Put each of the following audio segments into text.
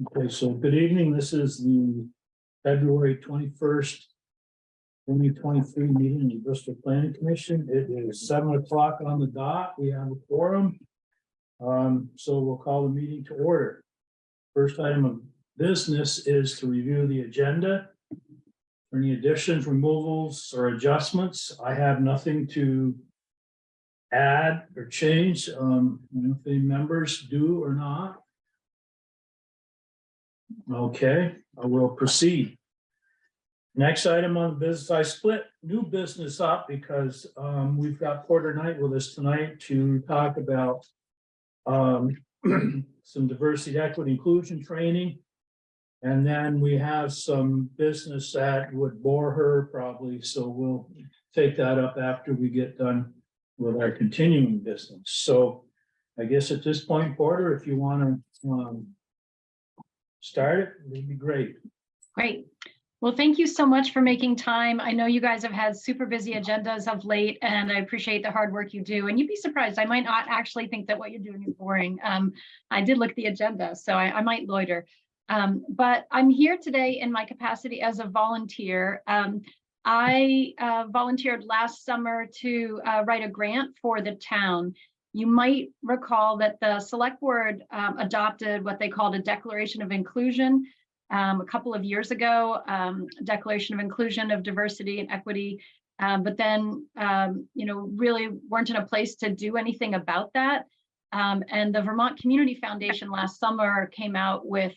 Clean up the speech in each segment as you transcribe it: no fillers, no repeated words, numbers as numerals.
Okay, so good evening. This is the February 21st, 2023 meeting in the Bristol Planning Commission. It is 7 o'clock on the dot. We have a quorum. So we'll call the meeting to order. First item of business is to review the agenda. Any additions, removals, or adjustments? I have nothing to add or change. If the members do or not. Okay, I will proceed. Next item on business, I split new business up because we've got Porter Knight with us tonight to talk about some diversity, equity, inclusion training. And then we have some business that would bore her probably, so we'll take that up after we get done with our continuing business. So I guess at this point, Porter, if you want to start it, it'd be great. Great. Well, thank you so much for making time. I know you guys have had super busy agendas of late, and I appreciate the hard work you do. And you'd be surprised, I might not actually think that what you're doing is boring. I did look at the agenda, so I might loiter. But I'm here today in my capacity as a volunteer. I volunteered last summer to write a grant for the town. You might recall that the select board adopted what they called a declaration of inclusion a couple of years ago, declaration of inclusion of diversity and equity, but then, really weren't in a place to do anything about that. And the Vermont Community Foundation last summer came out with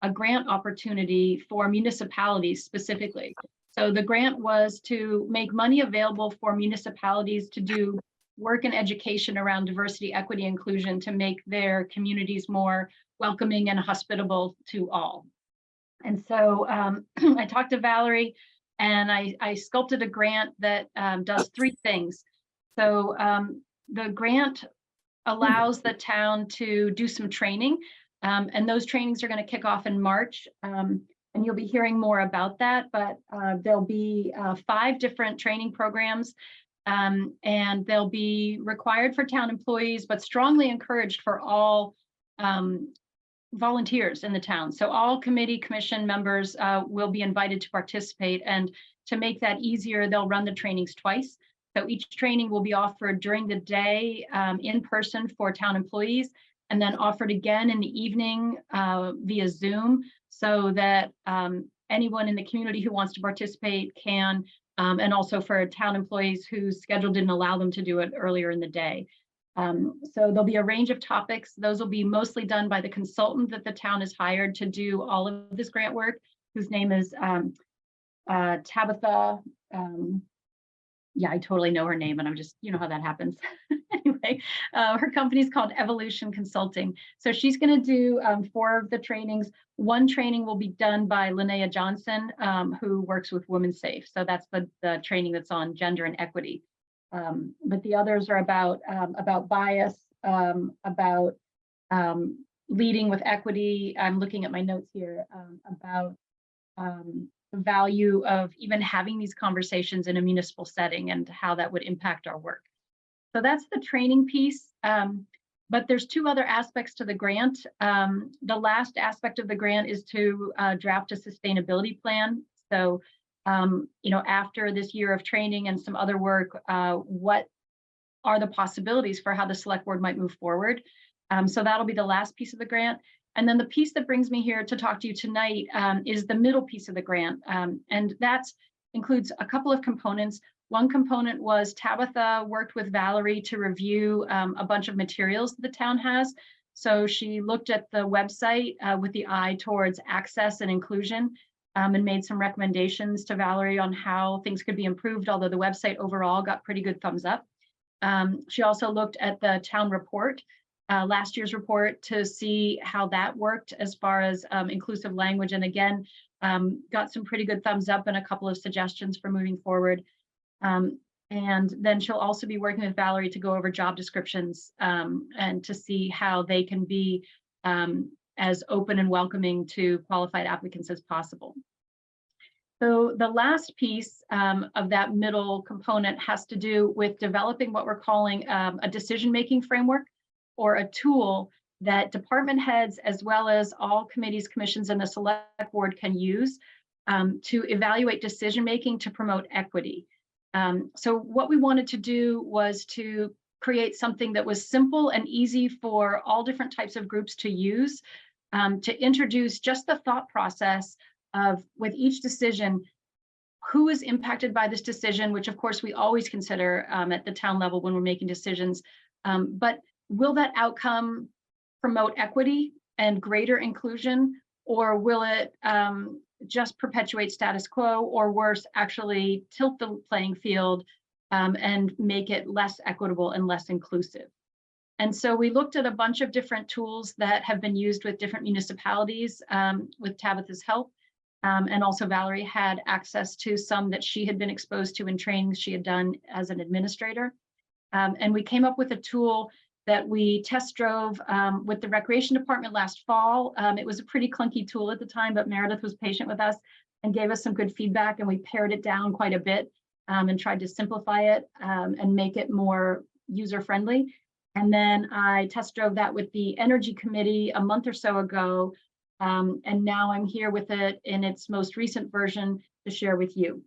a grant opportunity for municipalities specifically. So the grant was to make money available for municipalities to do work and education around diversity, equity, inclusion to make their communities more welcoming and hospitable to all. And so I talked to Valerie and I sculpted a grant that does three things. So the grant allows the town to do some training, and those trainings are going to kick off in March. And you'll be hearing more about that, but there'll be 5 different training programs. And they'll be required for town employees, but strongly encouraged for all volunteers in the town. So all committee commission members will be invited to participate, and to make that easier, they'll run the trainings twice. So each training will be offered during the day in person for town employees, and then offered again in the evening via Zoom, so that anyone in the community who wants to participate can, and also for town employees whose schedule didn't allow them to do it earlier in the day. So there'll be a range of topics. Those will be mostly done by the consultant that the town has hired to do all of this grant work, whose name is Tabitha. Yeah, I totally know her name, and I'm just, you know how that happens. Anyway, her company's called Evolution Consulting. So she's going to do 4 of the trainings. One training will be done by Linnea Johnson, who works with Women Safe. So that's the training that's on gender and equity. But the others are about bias, about leading with equity. I'm looking at my notes here about the value of even having these conversations in a municipal setting and how that would impact our work. So that's the training piece. But there's 2 other aspects to the grant. The last aspect of the grant is to draft a sustainability plan. So after this year of training and some other work, what are the possibilities for how the select board might move forward? So that'll be the last piece of the grant. And then the piece that brings me here to talk to you tonight is the middle piece of the grant. And that includes a couple of components. One component was Tabitha worked with Valerie to review a bunch of materials the town has. So she looked at the website with the eye towards access and inclusion, and made some recommendations to Valerie on how things could be improved, although the website overall got pretty good thumbs up. She also looked at the town report, last year's report, to see how that worked as far as inclusive language, and again, got some pretty good thumbs up and a couple of suggestions for moving forward. And then she'll also be working with Valerie to go over job descriptions and to see how they can be as open and welcoming to qualified applicants as possible. So the last piece of that middle component has to do with developing what we're calling a decision-making framework, or a tool that department heads, as well as all committees, commissions, and the select board can use to evaluate decision-making to promote equity. So what we wanted to do was to create something that was simple and easy for all different types of groups to use, to introduce just the thought process of, with each decision, who is impacted by this decision, which of course we always consider at the town level when we're making decisions. But will that outcome promote equity and greater inclusion, or will it just perpetuate status quo, or worse, actually tilt the playing field and make it less equitable and less inclusive? And so we looked at a bunch of different tools that have been used with different municipalities with Tabitha's help. And also Valerie had access to some that she had been exposed to in trainings she had done as an administrator. And we came up with a tool that we test drove with the recreation department last fall. It was a pretty clunky tool at the time, but Meredith was patient with us and gave us some good feedback, and we pared it down quite a bit and tried to simplify it and make it more user-friendly. And then I test drove that with the Energy Committee a month or so ago. And now I'm here with it in its most recent version to share with you.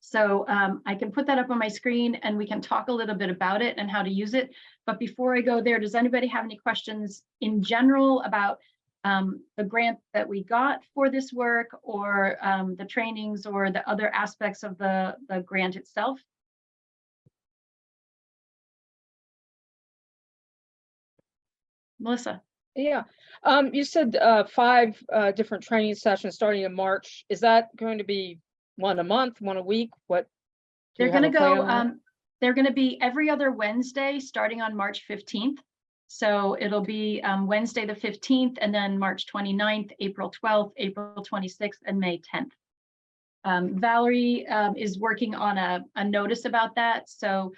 So I can put that up on my screen and we can talk a little bit about it and how to use it. But before I go there, does anybody have any questions in general about the grant that we got for this work, or the trainings, or the other aspects of the grant itself? Melissa? Yeah, you said 5 different training sessions starting in March. Is that going to be one a month, one a week? What? They're going to go, they're going to be every other Wednesday starting on March 15th. So it'll be Wednesday the 15th, and then March 29th, April 12th, April 26th, and May 10th. Valerie is working on a notice about that. So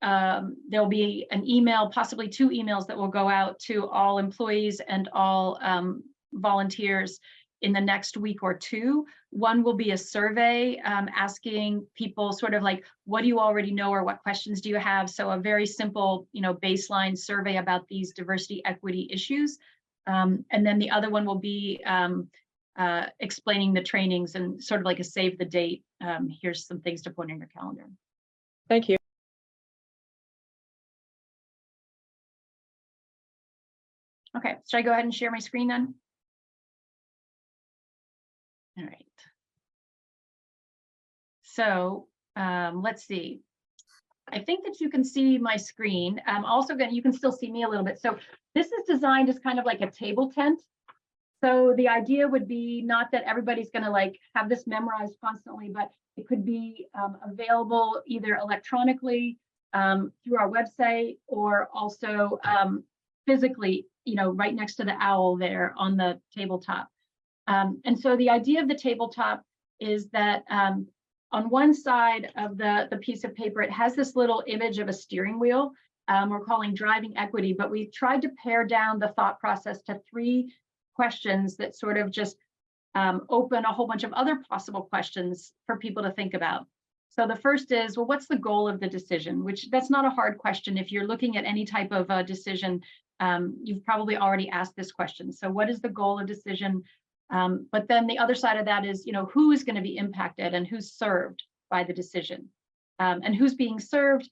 there'll be an email, possibly 2 emails that will go out to all employees and all volunteers in the next week or 2. One will be a survey asking people sort of like, what do you already know, or what questions do you have? So a very simple, baseline survey about these diversity, equity issues. And then the other one will be explaining the trainings and sort of like a save the date. Here's some things to put in your calendar. Thank you. Okay, should I go ahead and share my screen then? All right. So let's see. I think that you can see my screen. Also, you can still see me a little bit. So this is designed as kind of like a table tent. So the idea would be not that everybody's going to like have this memorized constantly, but it could be available either electronically through our website, or also physically, right next to the owl there on the tabletop. And so the idea of the tabletop is that on one side of the piece of paper, it has this little image of a steering wheel. We're calling driving equity, but we tried to pare down the thought process to 3 questions that sort of just open a whole bunch of other possible questions for people to think about. So the first is, well, what's the goal of the decision? Which that's not a hard question. If you're looking at any type of a decision, you've probably already asked this question. So what is the goal of decision? But then the other side of that is, who is going to be impacted and who's served by the decision? And who's being served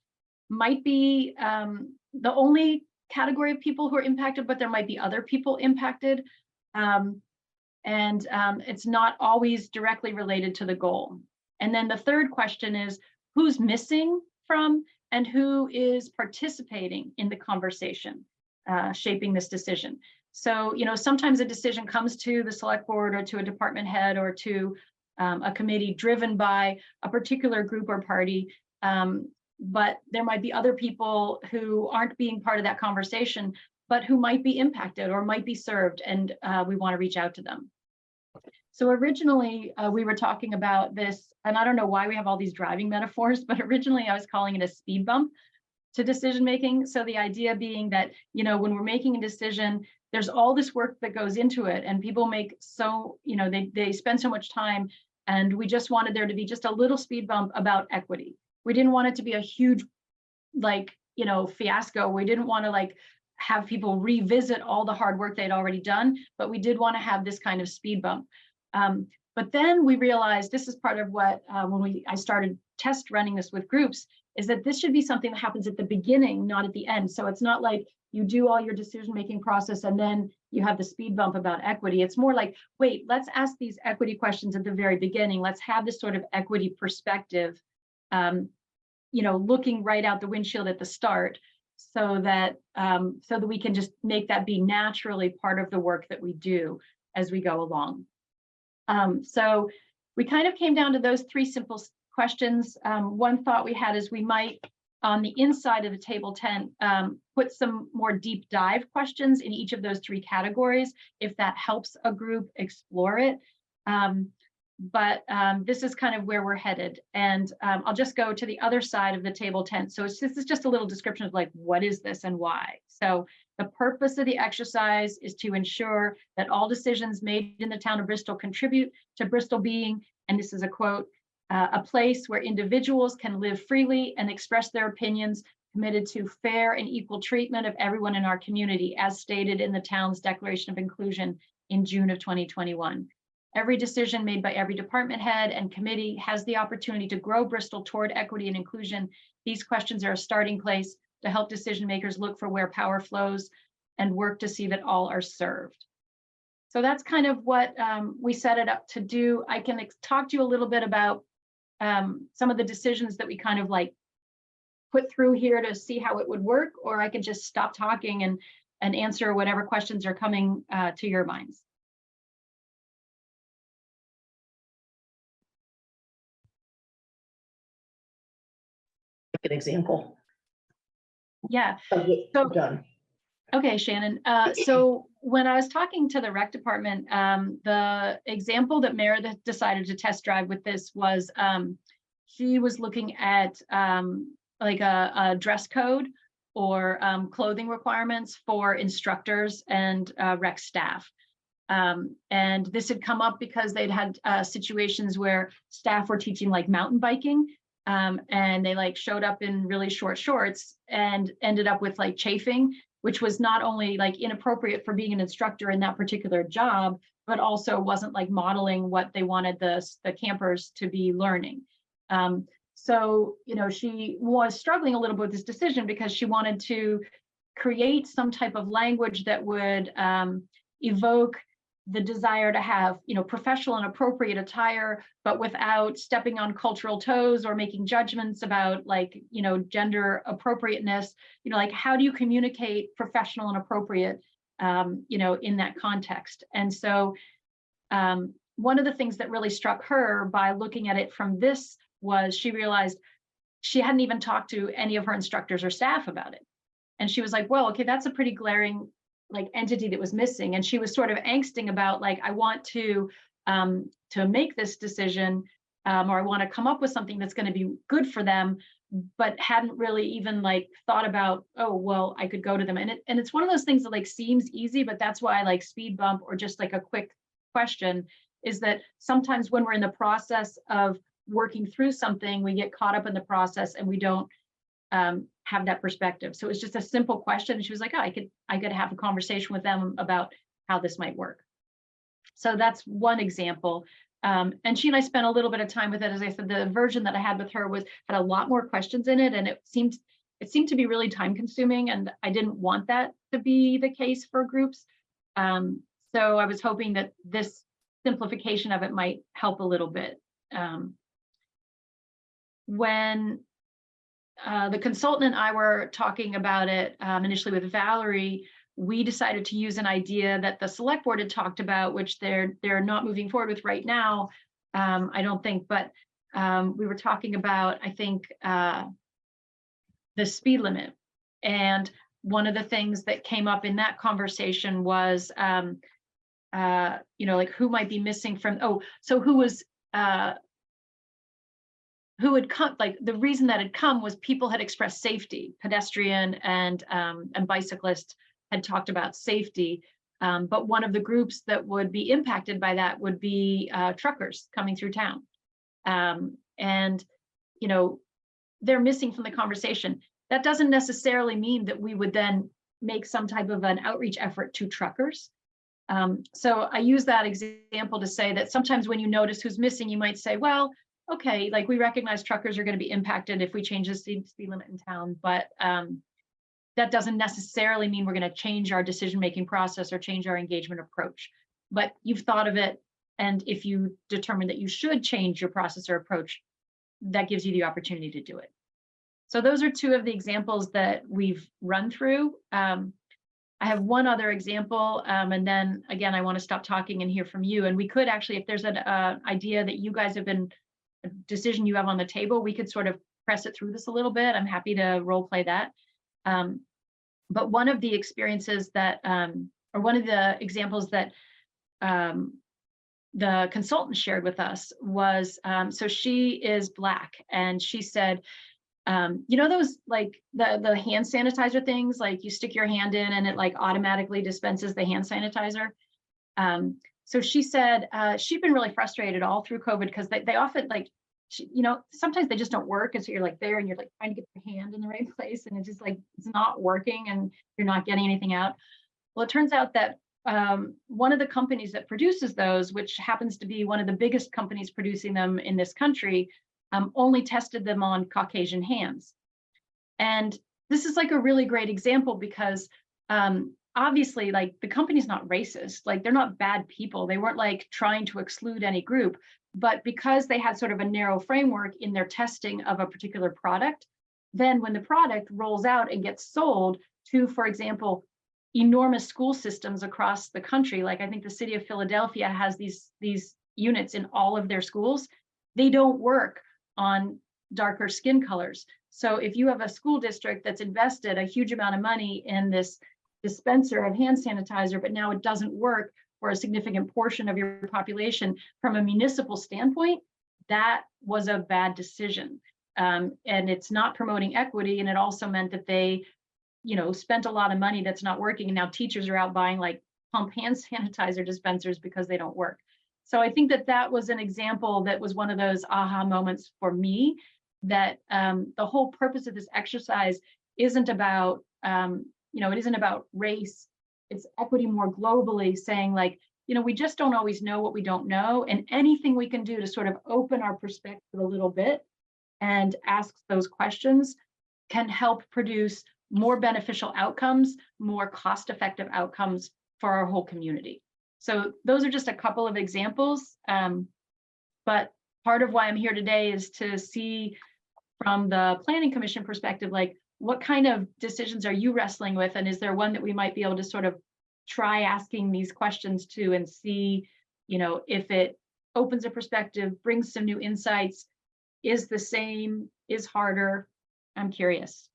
might be the only category of people who are impacted, but there might be other people impacted. And it's not always directly related to the goal. And then the third question is, who's missing from and who is participating in the conversation shaping this decision? So, sometimes a decision comes to the select board or to a department head or to a committee driven by a particular group or party. But there might be other people who aren't being part of that conversation, but who might be impacted or might be served, and we want to reach out to them. So originally we were talking about this, and I don't know why we have all these driving metaphors, but originally I was calling it a speed bump to decision making. So the idea being that, when we're making a decision, there's all this work that goes into it, and people make so, they spend so much time, and we just wanted there to be just a little speed bump about equity. We didn't want it to be a huge, fiasco. We didn't want to have people revisit all the hard work they'd already done, but we did want to have this kind of speed bump. But then we realized, this is part of what, when I started test running this with groups, is that this should be something that happens at the beginning, not at the end. So it's not like you do all your decision-making process and then you have the speed bump about equity. It's more like, wait, let's ask these equity questions at the very beginning. Let's have this sort of equity perspective, looking right out the windshield at the start, so that we can just make that be naturally part of the work that we do as we go along. So we kind of came down to those three simple questions. One thought we had is we might, on the inside of the table tent, put some more deep dive questions in each of those three categories, if that helps a group explore it. But this is kind of where we're headed. And I'll just go to the other side of the table tent. So this is just a little description of like, what is this and why? So the purpose of the exercise is to ensure that all decisions made in the town of Bristol contribute to Bristol being, and this is a quote, a place where individuals can live freely and express their opinions, committed to fair and equal treatment of everyone in our community, as stated in the town's Declaration of Inclusion in June of 2021. Every decision made by every department head and committee has the opportunity to grow Bristol toward equity and inclusion. These questions are a starting place to help decision makers look for where power flows and work to see that all are served. So that's kind of what we set it up to do. I can talk to you a little bit about some of the decisions that we kind of like put through here to see how it would work, or I can just stop talking and answer whatever questions are coming to your minds. An example Yeah. of what So- you've done. Okay, Shannon. So when I was talking to the rec department, the example that Meredith decided to test drive with this was she was looking at like a dress code or clothing requirements for instructors and rec staff. And this had come up because they'd had situations where staff were teaching like mountain biking, and they like showed up in really short shorts and ended up with like chafing, which was not only like inappropriate for being an instructor in that particular job, but also wasn't like modeling what they wanted the campers to be learning. So, she was struggling a little bit with this decision because she wanted to create some type of language that would evoke the desire to have, professional and appropriate attire, but without stepping on cultural toes or making judgments about like, gender appropriateness, like how do you communicate professional and appropriate, in that context? And so one of the things that really struck her by looking at it from this was she realized she hadn't even talked to any of her instructors or staff about it. And she was like, well, okay, that's a pretty glaring like entity that was missing. And she was sort of angsting about like, I want to make this decision, or I want to come up with something that's going to be good for them, but hadn't really even like thought about, oh, well, I could go to them. And it's one of those things that like seems easy, but that's why I like speed bump or just like a quick question is that sometimes when we're in the process of working through something, we get caught up in the process and we don't have that perspective. So it's just a simple question. And she was like, oh, I could have a conversation with them about how this might work. So that's one example. And she and I spent a little bit of time with it. As I said, the version that I had with her had a lot more questions in it, and it seemed to be really time consuming, and I didn't want that to be the case for groups. So I was hoping that this simplification of it might help a little bit. When the consultant and I were talking about it initially with Valerie, we decided to use an idea that the select board had talked about, which they're not moving forward with right now, I don't think, but we were talking about, I think, the speed limit. And one of the things that came up in that conversation was, like who might be missing from, so who had come, like the reason that had come was people had expressed safety, pedestrian and bicyclists had talked about safety. But one of the groups that would be impacted by that would be truckers coming through town. And, they're missing from the conversation. That doesn't necessarily mean that we would then make some type of an outreach effort to truckers. So I use that example to say that sometimes when you notice who's missing, you might say, well, okay, like we recognize truckers are going to be impacted if we change the speed limit in town, but that doesn't necessarily mean we're going to change our decision-making process or change our engagement approach. But you've thought of it, and if you determine that you should change your process or approach, that gives you the opportunity to do it. So those are two of the examples that we've run through. I have one other example, and then again, I want to stop talking and hear from you. And we could actually, if there's an idea that you guys have been, a decision you have on the table, we could sort of press it through this a little bit. I'm happy to role play that. But one of the experiences that, or one of the examples that the consultant shared with us was, so she is Black, and she said, you know, those like the hand sanitizer things, like you stick your hand in and it like automatically dispenses the hand sanitizer. So she said she'd been really frustrated all through COVID because they often like, you know, sometimes they just don't work. And so you're like there and you're like trying to get your hand in the right place and it's just like, it's not working and you're not getting anything out. Well, it turns out that one of the companies that produces those, which happens to be one of the biggest companies producing them in this country, only tested them on Caucasian hands. And this is like a really great example because obviously like the company's not racist, like they're not bad people. They weren't like trying to exclude any group, but because they had sort of a narrow framework in their testing of a particular product, then when the product rolls out and gets sold to, for example, enormous school systems across the country, like I think the city of Philadelphia has these units in all of their schools, they don't work on darker skin colors. So if you have a school district that's invested a huge amount of money in this dispenser of hand sanitizer, but now it doesn't work for a significant portion of your population from a municipal standpoint, that was a bad decision. And it's not promoting equity. And it also meant that they, you know, spent a lot of money that's not working. And now teachers are out buying like pump hand sanitizer dispensers because they don't work. So I think that that was an example that was one of those aha moments for me, that the whole purpose of this exercise isn't about, you know, it isn't about race. It's equity more globally, saying like, you know, we just don't always know what we don't know. And anything we can do to sort of open our perspective a little bit and ask those questions can help produce more beneficial outcomes, more cost-effective outcomes for our whole community. So those are just a couple of examples, but part of why I'm here today is to see from the Planning Commission perspective, like what kind of decisions are you wrestling with? And is there one that we might be able to sort of try asking these questions to and see, you know, if it opens a perspective, brings some new insights, is the same, is harder? I'm curious.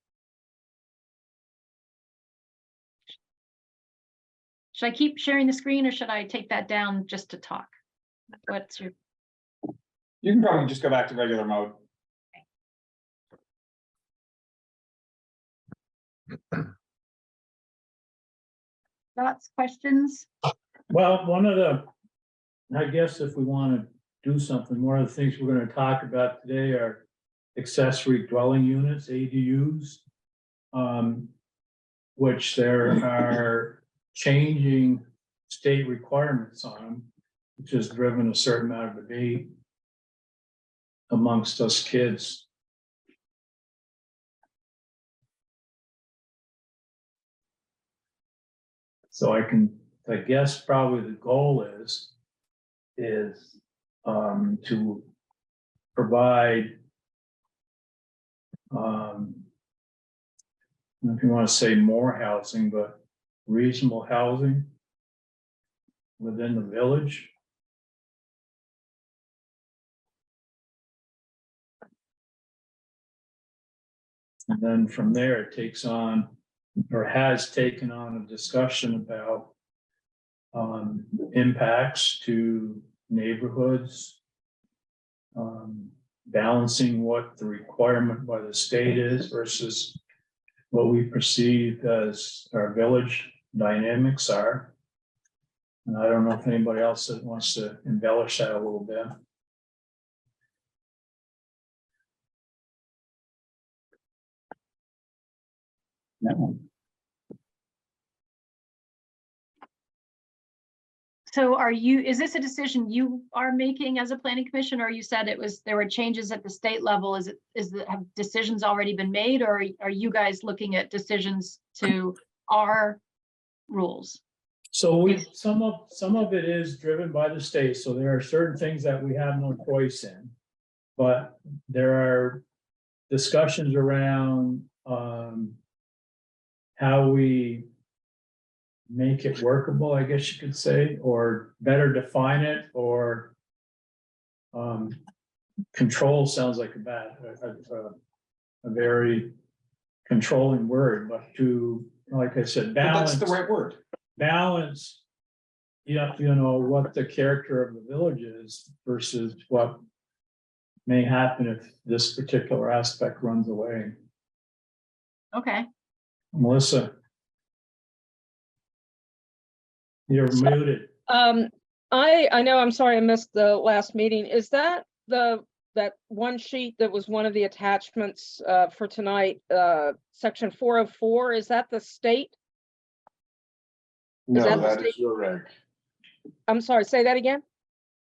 Should I keep sharing the screen or should I take that down just to talk? What's your... You can probably just go back to regular mode. Thoughts, questions? Well, one of the, I guess if we want to do something, one of the things we're going to talk about today are accessory dwelling units, ADUs, which there are changing state requirements on them, which has driven a certain amount of debate amongst us kids. So I guess probably the goal is to provide, I don't know if you want to say more housing, but reasonable housing within the village. And then from there, it takes on, or has taken on, a discussion about impacts to neighborhoods, balancing what the requirement by the state is versus what we perceive as our village dynamics are. And I don't know if anybody else that wants to embellish that a little bit. No. So is this a decision you are making as a planning commission, or you said there were changes at the state level? Have decisions already been made, or are you guys looking at decisions to our rules? So some of it is driven by the state, so there are certain things that we have no choice in. But there are discussions around, how we make it workable, I guess you could say, or better define it, or control sounds like a very controlling word, but to, like I said, But balance. that's the right word. Balance, you know, what the character of the village is versus what may happen if this particular aspect runs away. Okay. Melissa. You're muted. I know, I'm sorry, I missed the last meeting. Is that that one sheet that was one of the attachments for tonight, section 404, is that the state? No, that the that is state? your reg. I'm sorry, say that again?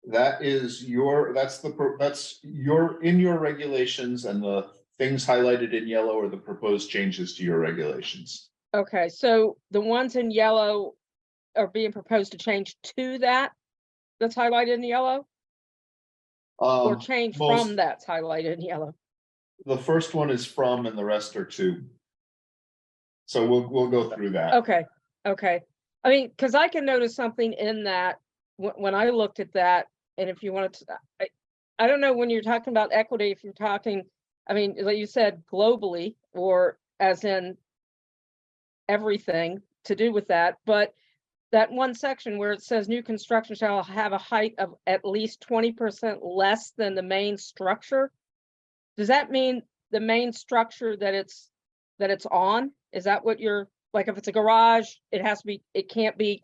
That is your, that's in your regulations, and the things highlighted in yellow are the proposed changes to your regulations. Okay, so the ones in yellow are being proposed to change to that's highlighted in yellow, or change from that's highlighted in yellow? The first one is from, and the rest are to. So we'll go through that. Okay, okay. I mean, because I can notice something in that when I looked at that, and if you wanted to, I don't know when you're talking about equity, if you're talking, I mean, like you said, globally, or as in everything to do with that, but that one section where it says new construction shall have a height of at least 20% less than the main structure. Does that mean the main structure that it's on? Is that what you're, like, if it's a garage, it can't be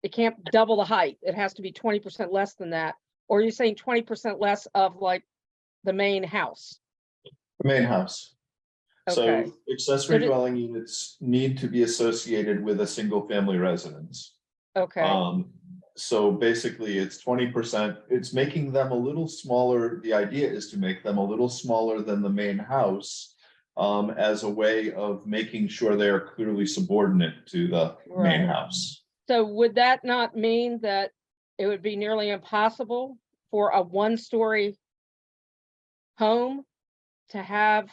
it can't double the height. It has to be 20% less than that. Or are you saying 20% less of like the main house? The main house. Okay. So accessory So dwelling units need to be associated with a single family residence. Okay. So basically it's 20%, it's making them a little smaller. The idea is to make them a little smaller than the main house, as a way of making sure they are clearly subordinate to the main Right. house. So would that not mean that it would be nearly impossible for a one-story home to have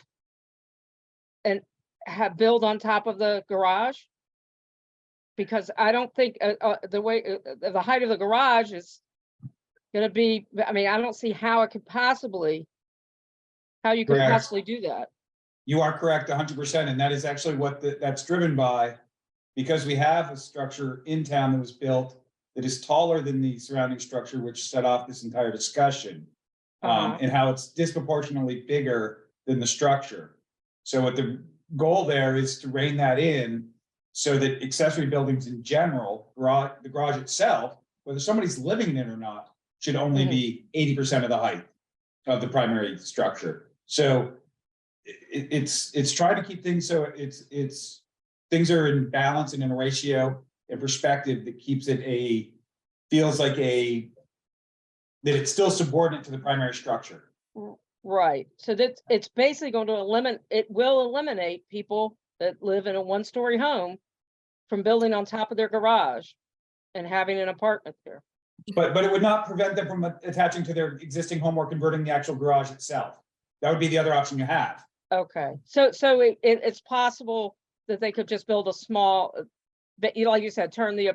build on top of the garage? Because I don't think the way the height of the garage is going to be, I mean, I don't see how it could possibly, how you could Correct. possibly do that. You are correct 100%, and that is actually what that's driven by, because we have a structure in town that was built that is taller than the surrounding structure, which set off this entire discussion, and how it's disproportionately bigger than the structure. So what the goal there is to rein that in so that accessory buildings in general, the garage itself, whether somebody's living in it or not, should only be 80% of the height of the primary structure. So it's trying to keep things so things are in balance and in a ratio and perspective that keeps it feels like that it's still subordinate to the primary structure. Right. So that it's basically going to eliminate people that live in a one-story home from building on top of their garage and having an apartment there. But it would not prevent them from attaching to their existing home or converting the actual garage itself. That would be the other option you have. Okay. So it's possible that they could just build a small, like you said, turn the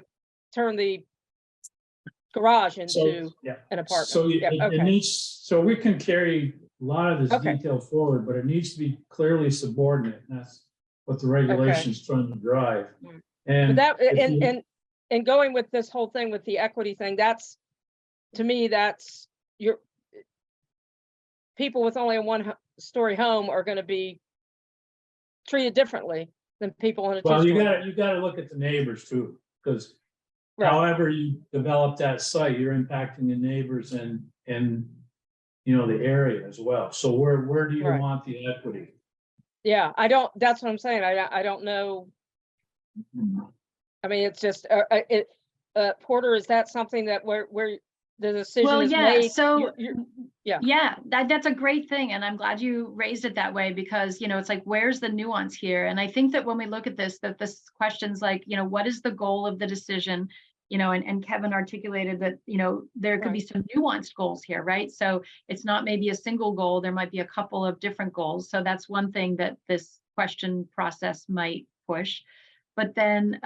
garage into an apartment. So it needs, so we can carry a lot of this detail forward, but it needs to be clearly subordinate. And that's what the regulation's trying to drive. And but that and going with this whole thing with the equity thing, that's, to me, that's your people with only a one-story home are going to be treated differently than people in a well, two-story. you gotta look at the neighbors too, because however you develop that site, you're impacting the neighbors and you know, the area as well. So where do you want the equity? Yeah, that's what I'm saying. I don't know. I mean, it's just Porter, is that something that where the decision Well, is yeah, made? so yeah. yeah, that's a great thing. And I'm glad you raised it that way because, it's like, where's the nuance here? And I think that when we look at this, that this question's like, what is the goal of the decision? And Kevin articulated that, there could be Right. some nuanced goals here, right? So it's not maybe a single goal, there might be a couple of different goals. So that's one thing that this question process might push. But then,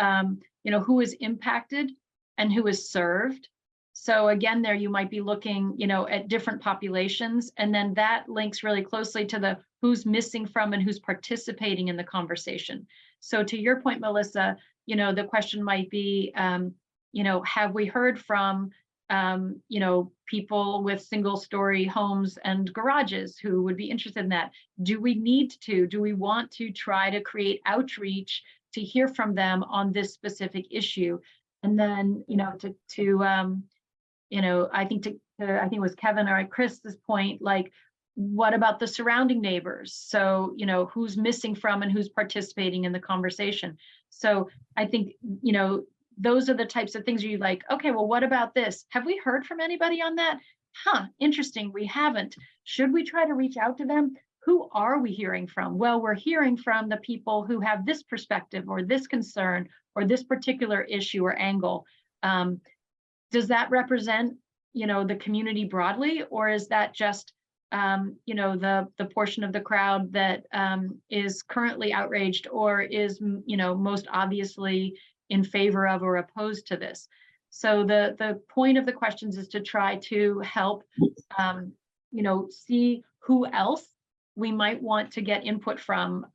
who is impacted and who is served? So again, there you might be looking, at different populations, and then that links really closely to the who's missing from and who's participating in the conversation. So to your point, Melissa, the question might be, have we heard from, people with single-story homes and garages who would be interested in that? Do we want to try to create outreach to hear from them on this specific issue? And then, I think I think it was Kevin or Chris's point, like, what about the surrounding neighbors? So, who's missing from and who's participating in the conversation? So I think, those are the types of things where you're like, okay, well, what about this? Have we heard from anybody on that? Huh, interesting, we haven't. Should we try to reach out to them? Who are we hearing from? Well, we're hearing from the people who have this perspective or this concern or this particular issue or angle. Does that represent, the community broadly, or is that just, the portion of the crowd that is currently outraged or is, most obviously in favor of or opposed to this? So the point of the questions is to try to help, see who else we might want to get input from,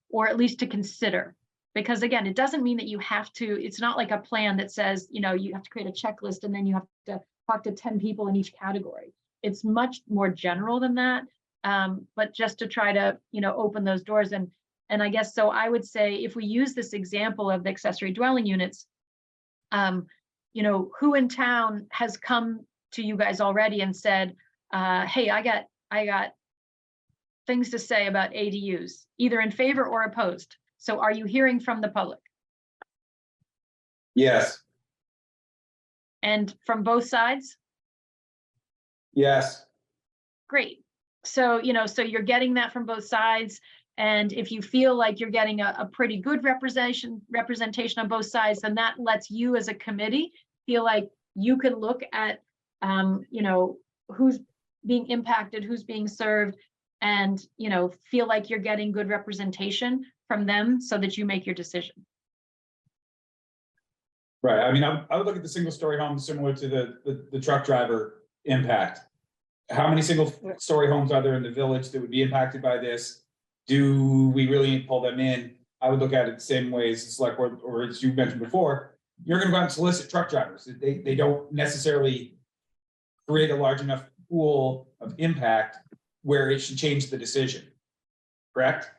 or at least to consider. Because again, it doesn't mean that you have to, it's not like a plan that says, you have to create a checklist and then you have to talk to 10 people in each category. It's much more general than that. But just to try to, open those doors. And I guess, so I would say, if we use this example of the accessory dwelling units, who in town has come to you guys already and said, hey, I got things to say about ADUs, either in favor or opposed. So are you hearing from the public? Yes, And from both sides? yes, Great. So, so you're getting that from both sides. And if you feel like you're getting a pretty good representation on both sides, then that lets you as a committee feel like you can look at, who's being impacted, who's being served, and, feel like you're getting good representation from them so that you make your decision. right. I mean, I would look at the single story homes similar to the truck driver impact. How many single story homes are there in the village that would be impacted by this? Do we really pull them in? I would look at it the same way as the select board, or as you mentioned before, you're going to go out and solicit truck drivers. They don't necessarily create a large enough pool of impact where it should change the decision. Correct?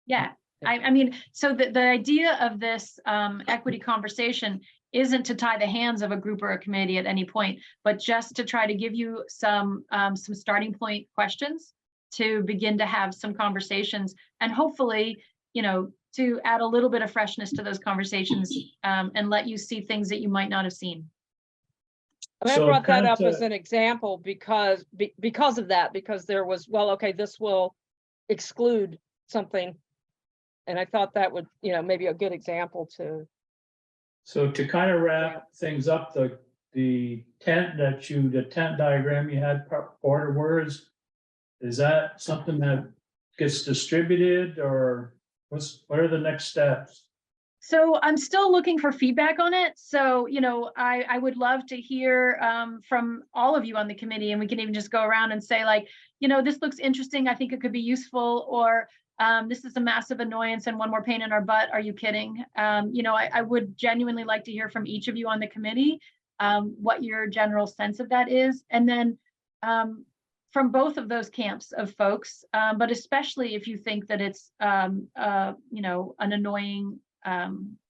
Yeah, I mean, so the idea of this equity conversation isn't to tie the hands of a group or a committee at any point, but just to try to give you some starting point questions to begin to have some conversations, and hopefully, to add a little bit of freshness to those conversations, and let you see things that you might not have seen. I So brought that kind up of as an example because of that, because there was, well, okay, this will exclude something. And I thought that would, maybe a good example to. So to kind of wrap things up, the tent diagram you had, Porter, words, is that something that gets distributed, or what are the next steps? So I'm still looking for feedback on it. So, I would love to hear from all of you on the committee, and we can even just go around and say, like, this looks interesting. I think it could be useful, or this is a massive annoyance and one more pain in our butt. Are you kidding? I would genuinely like to hear from each of you on the committee, what your general sense of that is. And then from both of those camps of folks, but especially if you think that it's, an annoying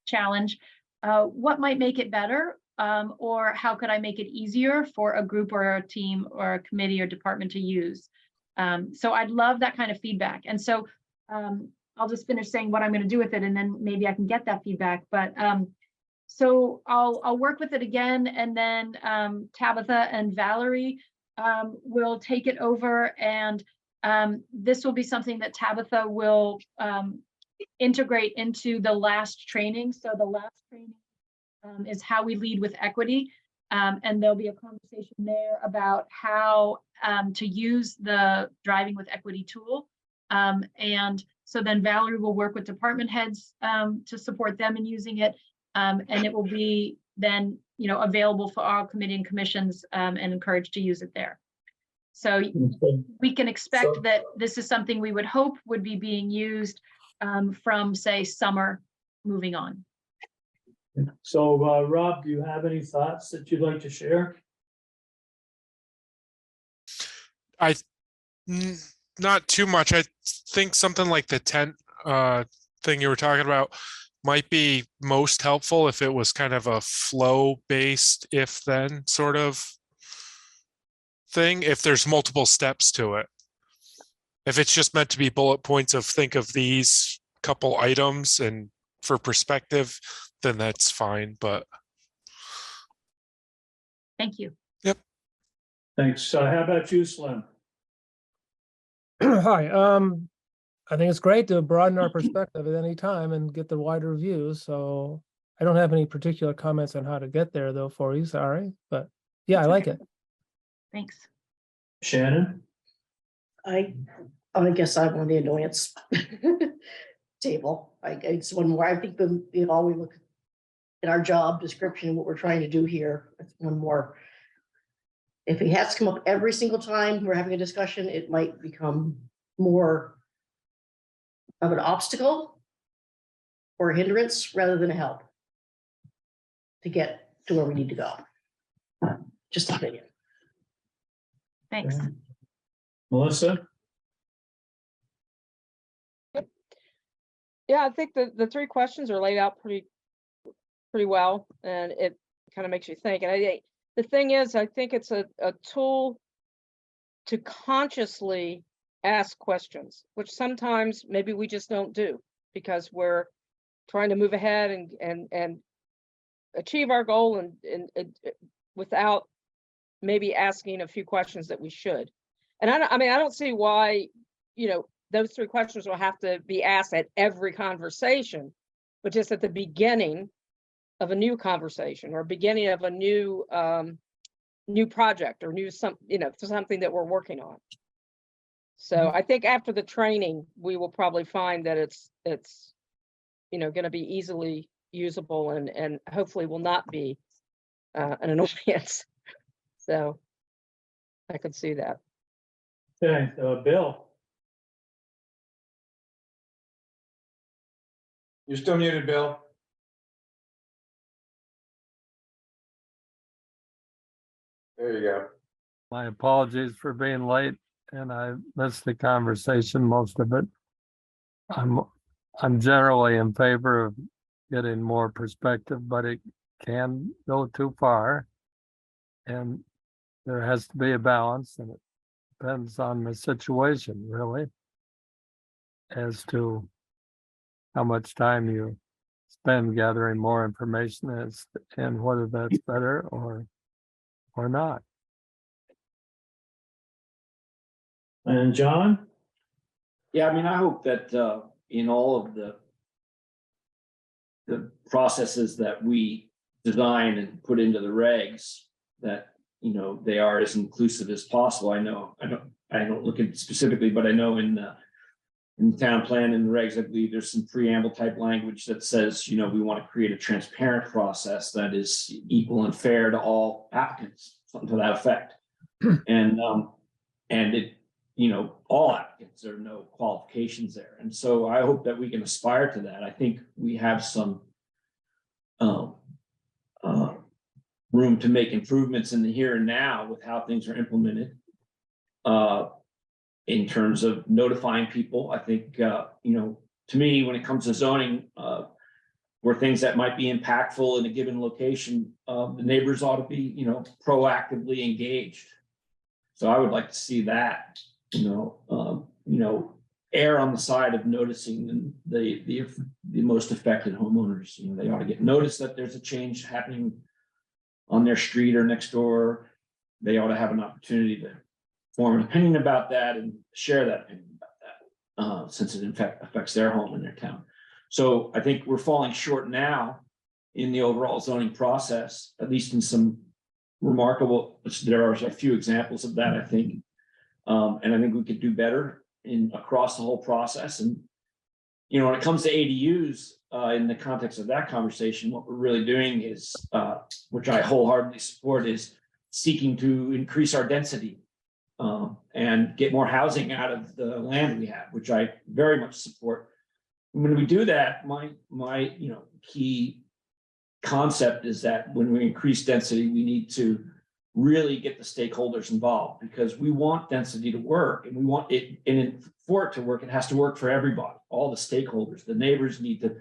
challenge, what might make it better? Or how could I make it easier for a group or a team or a committee or department to use? So I'd love that kind of feedback. And so I'll just finish saying what I'm going to do with it, and then maybe I can get that feedback. But So I'll work with it again, and then Tabitha and Valerie will take it over, and this will be something that Tabitha will integrate into the last training. So the last training is how we lead with equity. And there'll be a conversation there about how to use the Driving with Equity tool. And so then Valerie will work with department heads to support them in using it. And it will be then, available for all committee and commissions and encouraged to use it there. So we can expect that this is something we would hope would be being used from, say, summer moving on. So, Rob, do you have any thoughts that you'd like to share? Not too much. I think something like the tent thing you were talking about might be most helpful if it was kind of a flow based if then sort of thing, if there's multiple steps to it. If it's just meant to be bullet points of think of these couple items and for perspective, then that's fine, but. Thank you. Yep. Thanks. How about you, Slim? Hi, I think it's great to broaden our perspective at any time and get the wider view. So I don't have any particular comments on how to get there though for you, sorry, but yeah, I like it. Thanks. Shannon? I guess I'm on the annoyance table. It's one more, I think we look at our job description, what we're trying to do here, it's one more. If it has to come up every single time we're having a discussion, it might become more of an obstacle or a hindrance rather than a help to get to where we need to go. Just an opinion. Thanks. Melissa? Yeah, I think the three questions are laid out pretty well, and it kind of makes you think. And the thing is, I think it's a tool to consciously ask questions, which sometimes maybe we just don't do because we're trying to move ahead and achieve our goal and without maybe asking a few questions that we should. And I don't see why, those three questions will have to be asked at every conversation, but just at the beginning of a new conversation or beginning of a new project or something that we're working on. So I think after the training, we will probably find that it's going to be easily usable and hopefully will not be an annoyance. So I could see that. Okay, Bill? You're still muted, Bill. There you go. My apologies for being late and I missed the conversation, most of it. I'm generally in favor of getting more perspective, but it can go too far. And there has to be a balance, and it depends on the situation, really, as to how much time you spend gathering more information and whether that's better or not. And John? Yeah, I hope that in all of the processes that we design and put into the regs, that they are as inclusive as possible. I don't look at it specifically, but I know in the town plan and the regs, I believe there's some preamble type language that says, we want to create a transparent process that is equal and fair to all applicants, something to that effect. And it, all applicants, there are no qualifications there. And so I hope that we can aspire to that. I think we have some room to make improvements in the here and now with how things are implemented. In terms of notifying people, I think, to me, when it comes to zoning, where things that might be impactful in a given location, the neighbors ought to be, proactively engaged. So I would like to see that, err on the side of noticing the most affected homeowners. You know, they ought to get notice that there's a change happening on their street or next door. They ought to have an opportunity to form an opinion about that and share that opinion about that, since it in fact affects their home and their town. So I think we're falling short now in the overall zoning process, at least in some remarkable, there are a few examples of that, I think. And I think we could do better across the whole process. And, you know, when it comes to ADUs, in the context of that conversation, what we're really doing is, which I wholeheartedly support, is seeking to increase our density and get more housing out of the land we have, which I very much support. When we do that, my key concept is that when we increase density, we need to really get the stakeholders involved, because we want density to work, and we want it, and for it to work, it has to work for everybody, all the stakeholders. The neighbors need to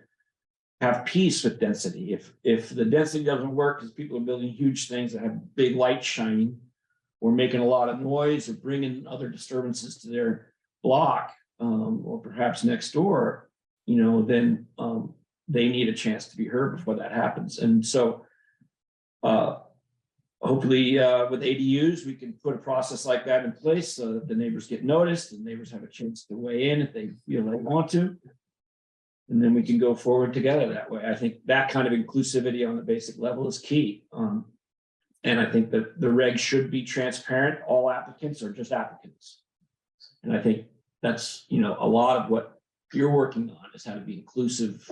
have peace with density. If the density doesn't work because people are building huge things that have big lights shining, or making a lot of noise, or bringing other disturbances to their block, or perhaps next door, you know, then they need a chance to be heard before that happens. And so hopefully with ADUs, we can put a process like that in place so that the neighbors get noticed, and neighbors have a chance to weigh in if they feel they want to. And then we can go forward together that way. I think that kind of inclusivity on the basic level is key. And I think that the regs should be transparent. All applicants are just applicants. And I think that's, you know, a lot of what you're working on is how to be inclusive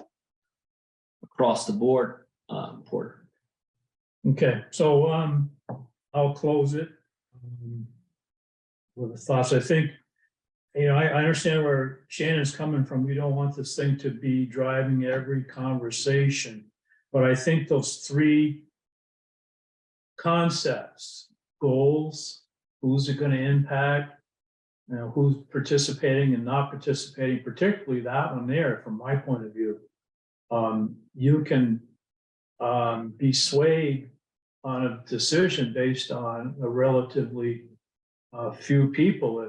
across the board, Porter. Okay, so I'll close it with the thoughts. I think, you know, I understand where Shannon's coming from. We don't want this thing to be driving every conversation, but I think those three concepts, goals, who's it going to impact, you know, who's participating and not participating, particularly that one there, from my point of view, you can be swayed on a decision based on a relatively few people,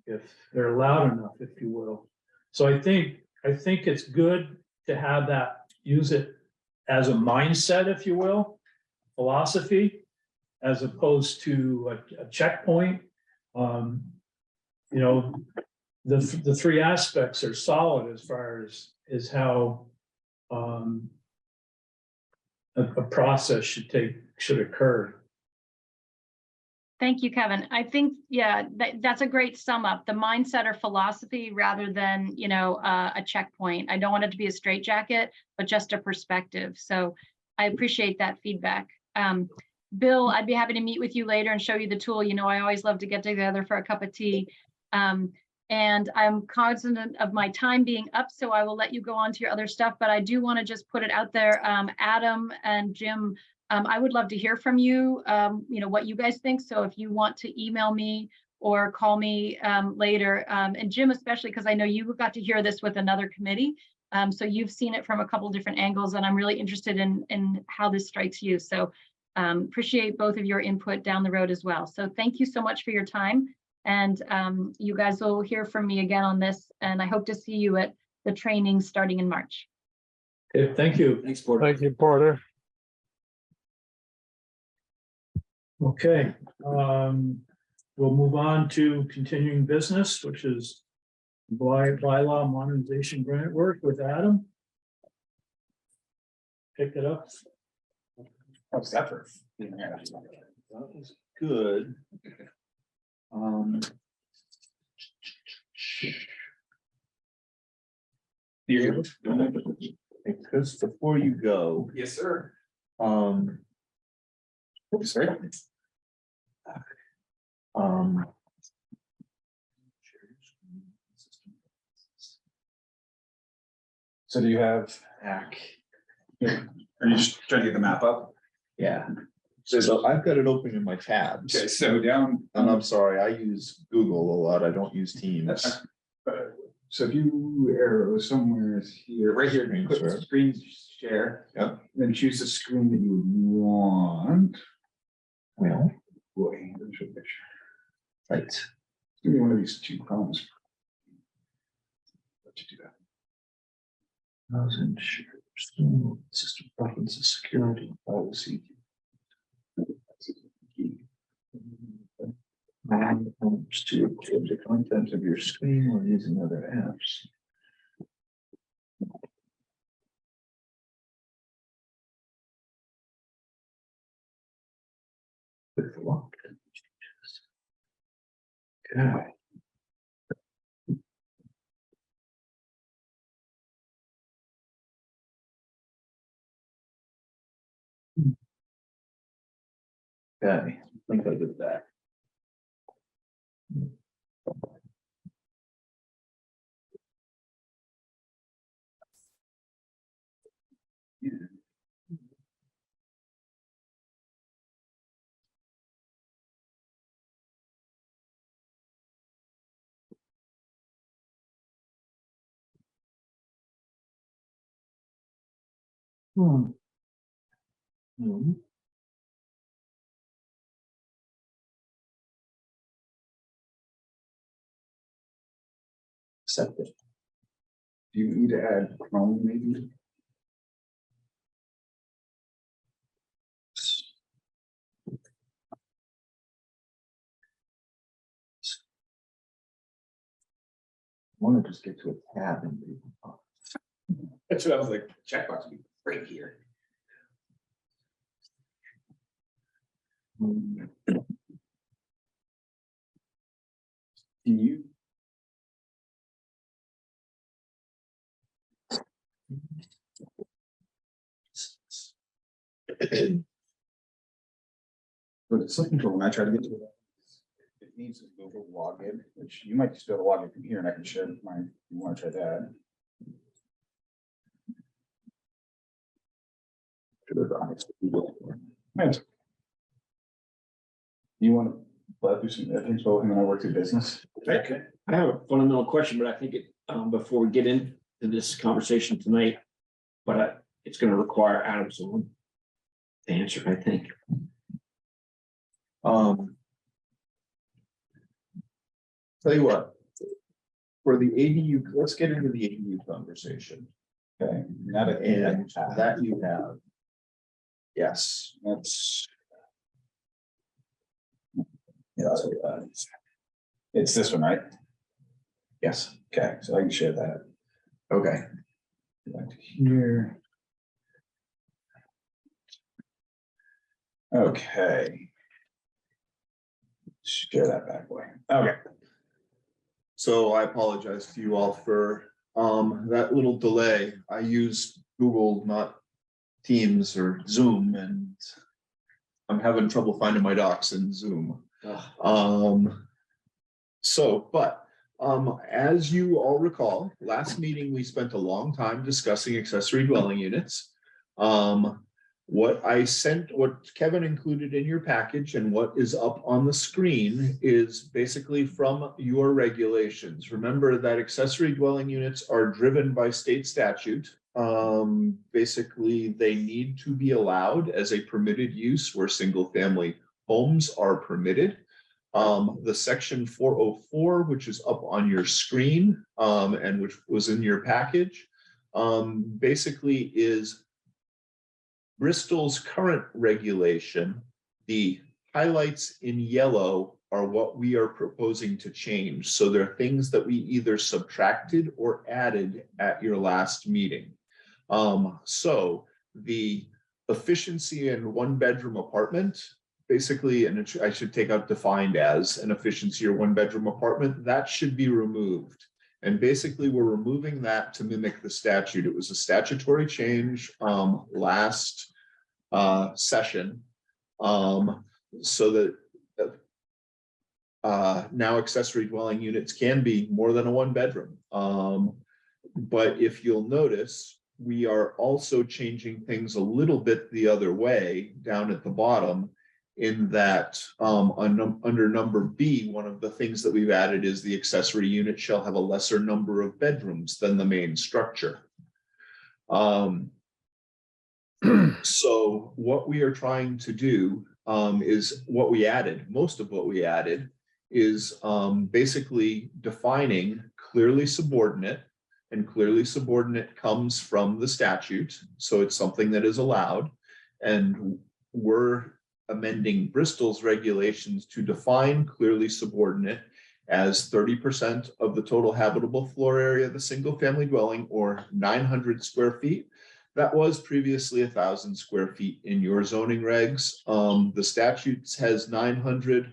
if they're loud enough, if you will. So I think it's good to have that, use it as a mindset, if you will, philosophy, as opposed to a checkpoint. You know, the three aspects are solid as far as how a process should occur. Thank you, Kevin. I think, yeah, that's a great sum up. The mindset or philosophy rather than, you know, a checkpoint. I don't want it to be a straitjacket, but just a perspective. So I appreciate that feedback. Bill, I'd be happy to meet with you later and show you the tool. You know, I always love to get together for a cup of tea. And I'm cognizant of my time being up, so I will let you go on to your other stuff, but I do want to just put it out there. Adam and Jim, I would love to hear from you, you know, what you guys think. So if you want to email me or call me later, and Jim especially, because I know you got to hear this with another committee. So you've seen it from a couple of different angles, and I'm really interested in how this strikes you. So appreciate both of your input down the road as well. So thank you so much for your time. And you guys will hear from me again on this, and I hope to see you at the training starting in March. Okay, thank you. Thanks, Porter. Thank you, Porter. Okay, we'll move on to continuing business, which is bylaw modernization grant work with Adam. Pick it up. How's that for? That was good. Because before you go, Yes, sir. sorry. So do you have? Are you just trying to get the map up? Yeah. So I've got it open in my tabs. Okay, so down. And I'm sorry, I use Google a lot. I don't use Teams. So if you arrow somewhere here, right here, Screen click share. screen share. Yep. Then choose the screen that you would want. Well, Boy, there's a picture. right. Give me one of these two columns. to do that. Housing, system preferences, security, privacy. To change the content of your screen or using other apps. With lock changes. Okay. Okay, I think I did that. Hmm. Accept it. Do you need to add Chrome maybe? I want to just get to a tab and that's what I was like, checkbox would be right here. Can you? But it's looking for when I try to get to it. It needs a Google login, which you might just be able to log in from here and I can share mine. If you want to try that. You want to play through some things both and then I work through business? Okay. I have a fundamental question, but I think it, before we get into this conversation tonight, but it's going to require Adam's own answer, I think. Tell you what, for the ADU, let's get into the ADU conversation. Okay, and that you have. Yes, that's. Yeah, that's what that is. It's this one, right? Yes. Okay, so I can share that. Okay. Back to here. Okay. Share that back way. Okay. So I apologize to you all for that little delay. I use Google, not Teams or Zoom, and I'm having trouble finding my docs in Zoom. As you all recall, last meeting, we spent a long time discussing accessory dwelling units. What Kevin included in your package and what is up on the screen is basically from your regulations. Remember that accessory dwelling units are driven by state statute. Basically, they need to be allowed as a permitted use where single family homes are permitted. The section 404, which is up on your screen, and which was in your package, basically is Bristol's current regulation. The highlights in yellow are what we are proposing to change. So there are things that we either subtracted or added at your last meeting. So the efficiency in one bedroom apartment, basically, and I should take out defined as an efficiency or one bedroom apartment, that should be removed. And basically, we're removing that to mimic the statute. It was a statutory change last session, so that now accessory dwelling units can be more than a one bedroom. But if you'll notice, we are also changing things a little bit the other way down at the bottom, in that under number B, one of the things that we've added is the accessory unit shall have a lesser number of bedrooms than the main structure. So what we are trying to do is what we added, most of what we added is basically defining clearly subordinate and clearly subordinate comes from the statute, so it's something that is allowed. And we're amending Bristol's regulations to define clearly subordinate as 30% of the total habitable floor area of the single family dwelling, or 900 square feet. That was previously 1,000 square feet in your zoning regs. The statute has 900.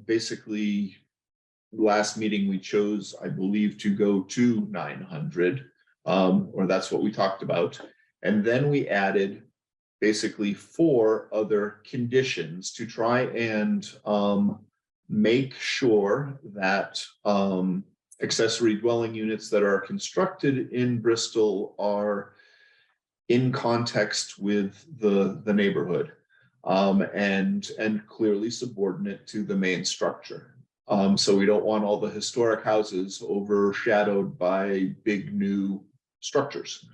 Basically, last meeting we chose, I believe, to go to 900, or that's what we talked about. And then we added basically 4 other conditions to try and make sure that accessory dwelling units that are constructed in Bristol are in context with the neighborhood, and clearly subordinate to the main structure. So we don't want all the historic houses overshadowed by big new structures.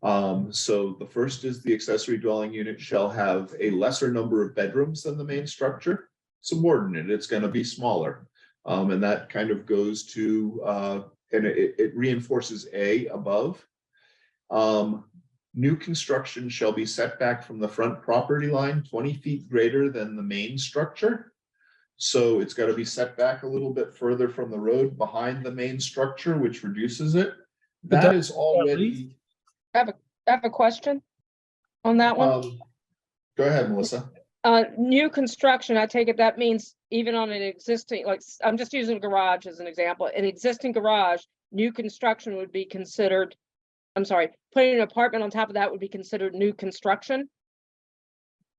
So the first is the accessory dwelling unit shall have a lesser number of bedrooms than the main structure. Subordinate, it's going to be smaller. And that kind of goes to, and it reinforces A above. New construction shall be set back from the front property line 20 feet greater than the main structure. So it's got to be set back a little bit further from the road behind the main structure, which reduces it. That is already. I have a question on that one. Go ahead, Melissa. New construction, I take it that means even on an existing, like, I'm just using a garage as an example, an existing garage, new construction would be considered, I'm sorry, putting an apartment on top of that would be considered new construction?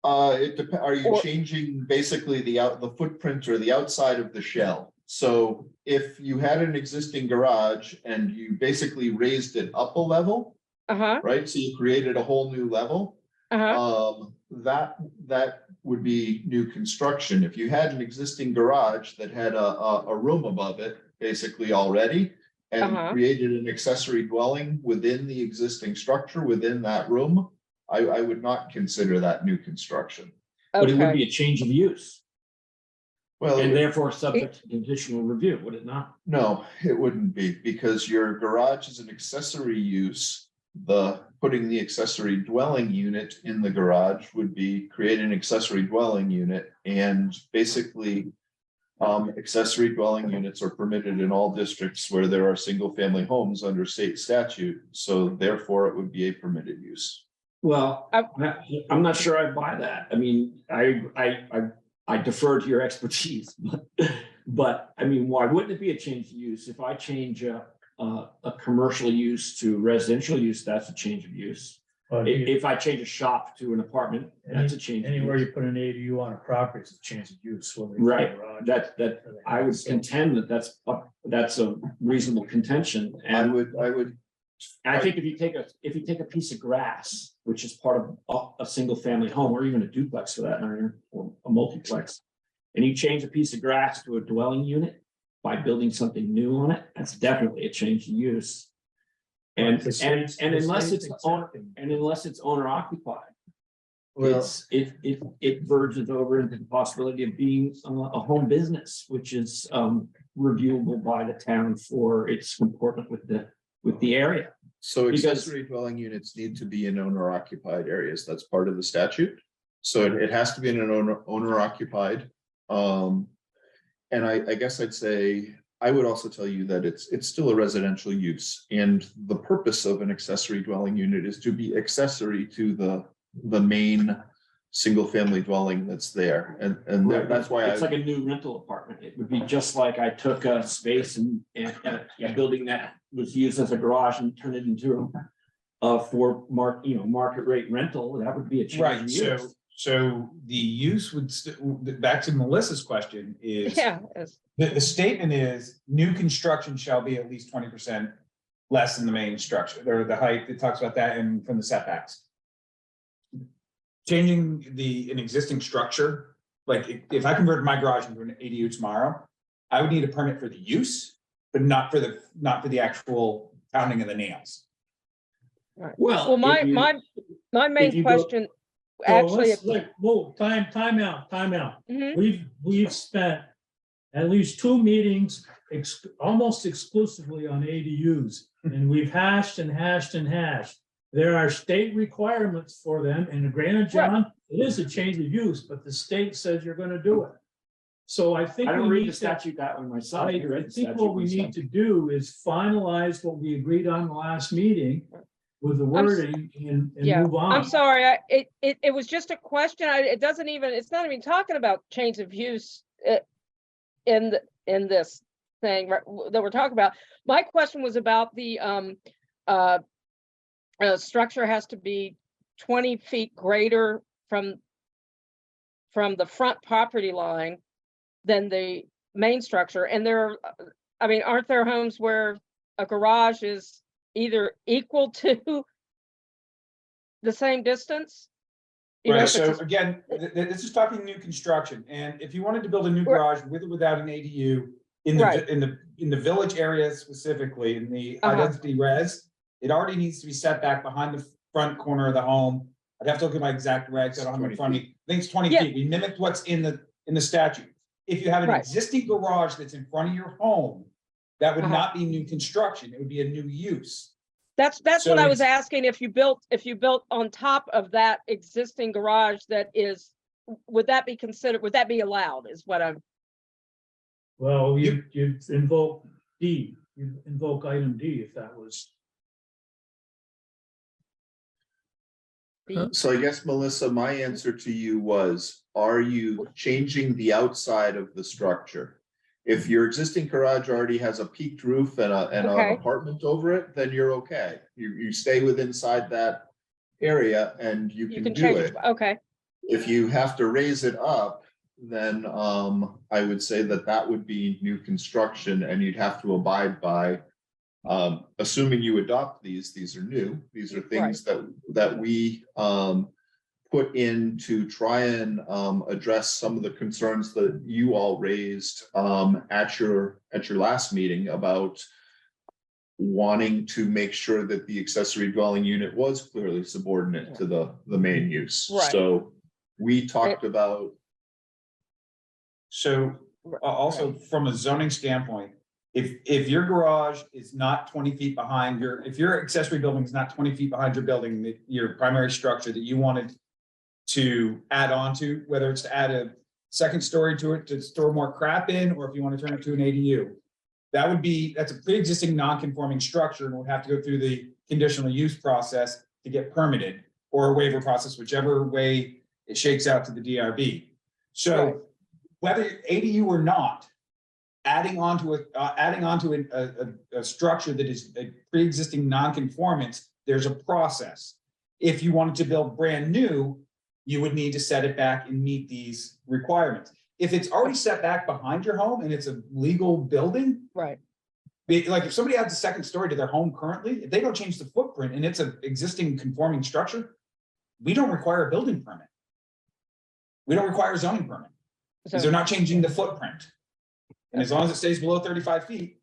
It depends. Are you Or- changing basically the footprint or the outside of the shell? So if you had an existing garage and you basically raised it up a level, right? So you created a whole new level. That would be new construction. If you had an existing garage that had a room above it, basically already, and created an accessory dwelling within the existing structure within that room, I would not consider that new construction. But it would be a change of use Well, and therefore subject to conditional review, would it not? no, it wouldn't be, because your garage is an accessory use. Putting the accessory dwelling unit in the garage would be create an accessory dwelling unit, and basically accessory dwelling units are permitted in all districts where there are single family homes under state statute. So therefore it would be a permitted use. Well, I'm not sure I buy that. I mean, I defer to your expertise, but I mean, why wouldn't it be a change of use? If I change a commercial use to residential use, that's a change of use. If I change a shop to an apartment, that's a change. Anywhere you put an ADU on a property is a change of use. Right. That I would contend that that's a reasonable contention. And I would. I think if you take a piece of grass, which is part of a single family home, or even a duplex for that matter, or a multiplex, and you change a piece of grass to a dwelling unit by building something new on it, that's definitely a change of use. And unless it's owner occupied, it verges over into the possibility of being a home business, which is reviewable by the town for its comportment with the area. So accessory dwelling units need to be in owner occupied areas. That's part of the statute. So it has to be in an owner occupied. And I guess I'd say, I would also tell you that it's still a residential use, and the purpose of an accessory dwelling unit is to be accessory to the main single family dwelling that's there. And that's why it's like a new rental apartment. It would be just like I took a space and a building that was used as a garage and turned it into for market rate rental. That would be a change in use. So the use would, back to Melissa's question is. Yeah. The statement is new construction shall be at least 20% less than the main structure, or the height. It talks about that and from the setbacks. Changing an existing structure, like if I converted my garage into an ADU tomorrow, I would need a permit for the use, but not for the actual pounding of the nails. Well, my main question, actually, Time out. Mhm. We've spent at least 2 meetings almost exclusively on ADUs And we've hashed and hashed and hashed. There are state requirements for them, and granted, John, it is a change of use, but the state says you're gonna do it. So I think I don't we read need the to, statute that way myself. I You read the think statute what we myself. need to do is finalize what we agreed on the last meeting with the wording and Yeah, move on. I'm sorry, it was just a question. It doesn't even, it's not even talking about change of use in this thing that we're talking about. My question was about the structure has to be 20 feet greater from the front property line than the main structure. And I mean, aren't there homes where a garage is either equal to the same distance? You know, Right, if it's so again, this is talking new construction, and if you wanted to build a new Right. garage with or without an ADU in Right. the village area specifically, in the high Uh-huh. density res, it already needs to be set back behind the front corner of the home. I'd have to look at my exact regs, I don't have them in front of me. I think it's 20 Yeah. feet. We mimicked what's in the statute. If you have an Right. existing garage that's in front of your home, that would Uh-huh. not be new construction, it would be a new use. That's So what I was it's- asking, if you built on top of that existing garage that is, would that be allowed, is what I'm, Well, you invoke D, you invoke item D if that was. So I guess, Melissa, my answer to you was, are you changing the outside of the structure? If your existing garage already has a peaked roof and an Okay. apartment over it, then you're okay. You stay within inside that area and you you can can do change it. it, okay, If you have to raise it up, then I would say that would be new construction and you'd have to abide by. Assuming you adopt these are new, these are things that we put in to try and address some of the concerns that you all raised at your last meeting about wanting to make sure that the accessory dwelling unit was clearly subordinate to the main use. Right. So we talked about. So also from a zoning standpoint, if your garage is not 20 feet behind if your accessory building is not 20 feet behind your building, your primary structure that you wanted to add on to, whether it's to add a second story to it to store more crap in, or if you want to turn it to an ADU, that's a pre-existing non-conforming structure and would have to go through the conditional use process to get permitted, or a waiver process, whichever way it shakes out to the DRB. So Right. whether ADU or not, adding on to a structure that is a pre-existing non-conformance, there's a process. If you wanted to build brand new, you would need to set it back and meet these requirements. If it's already set back behind your home and it's a legal building, right, like if somebody adds a second story to their home currently, if they don't change the footprint and it's an existing conforming structure, we don't require a building permit. We don't require a zoning permit because they're not changing the footprint. And as long as it stays below 35 feet,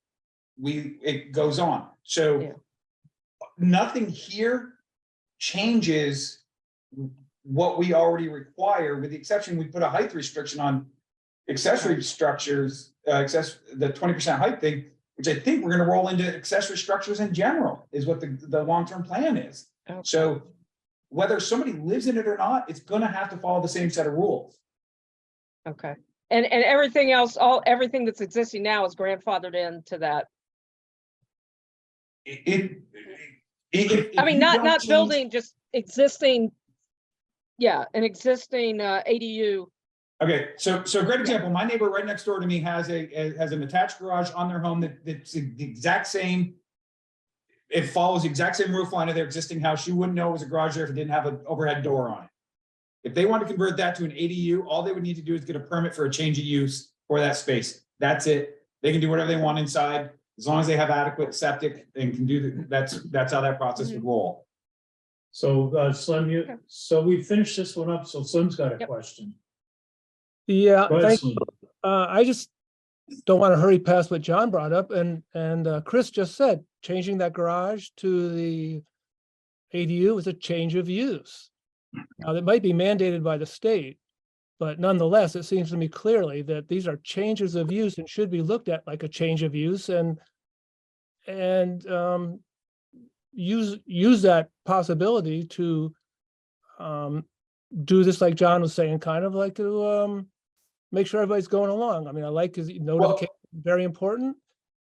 it goes on. So Yeah. nothing here changes what we already require, with the exception, we put a height restriction on accessory structures, the 20% height thing, which I think we're gonna roll into accessory structures in general, is what the long-term plan is. Okay. So whether somebody lives in it or not, it's gonna have to follow the same set of rules. okay. And everything else, everything that's existing now is grandfathered into that. I mean, not building, just existing. Yeah, an existing ADU. Okay, so a great example, my neighbor right next door to me has an attached garage on their home that's the exact same. It follows the exact same roof line of their existing house. You wouldn't know it was a garage there if it didn't have an overhead door on it. If they want to convert that to an ADU, all they would need to do is get a permit for a change of use for that space. That's it. They can do whatever they want inside, as long as they have adequate septic and can do that's how that process would roll. So Slim, Okay. so we finished this one up, so Slim's got a Yep. question. Yeah, Go ahead, thank Slim. I just don't want to hurry past what John brought up, and Chris just said, changing that garage to the ADU is a change of use. Now, that might be mandated by the state, but nonetheless, it seems to me clearly that these are changes of use and should be looked at like a change of use, and use that possibility to do this, like John was saying, kind of like to make sure everybody's going along. I mean, I like his notification, very important.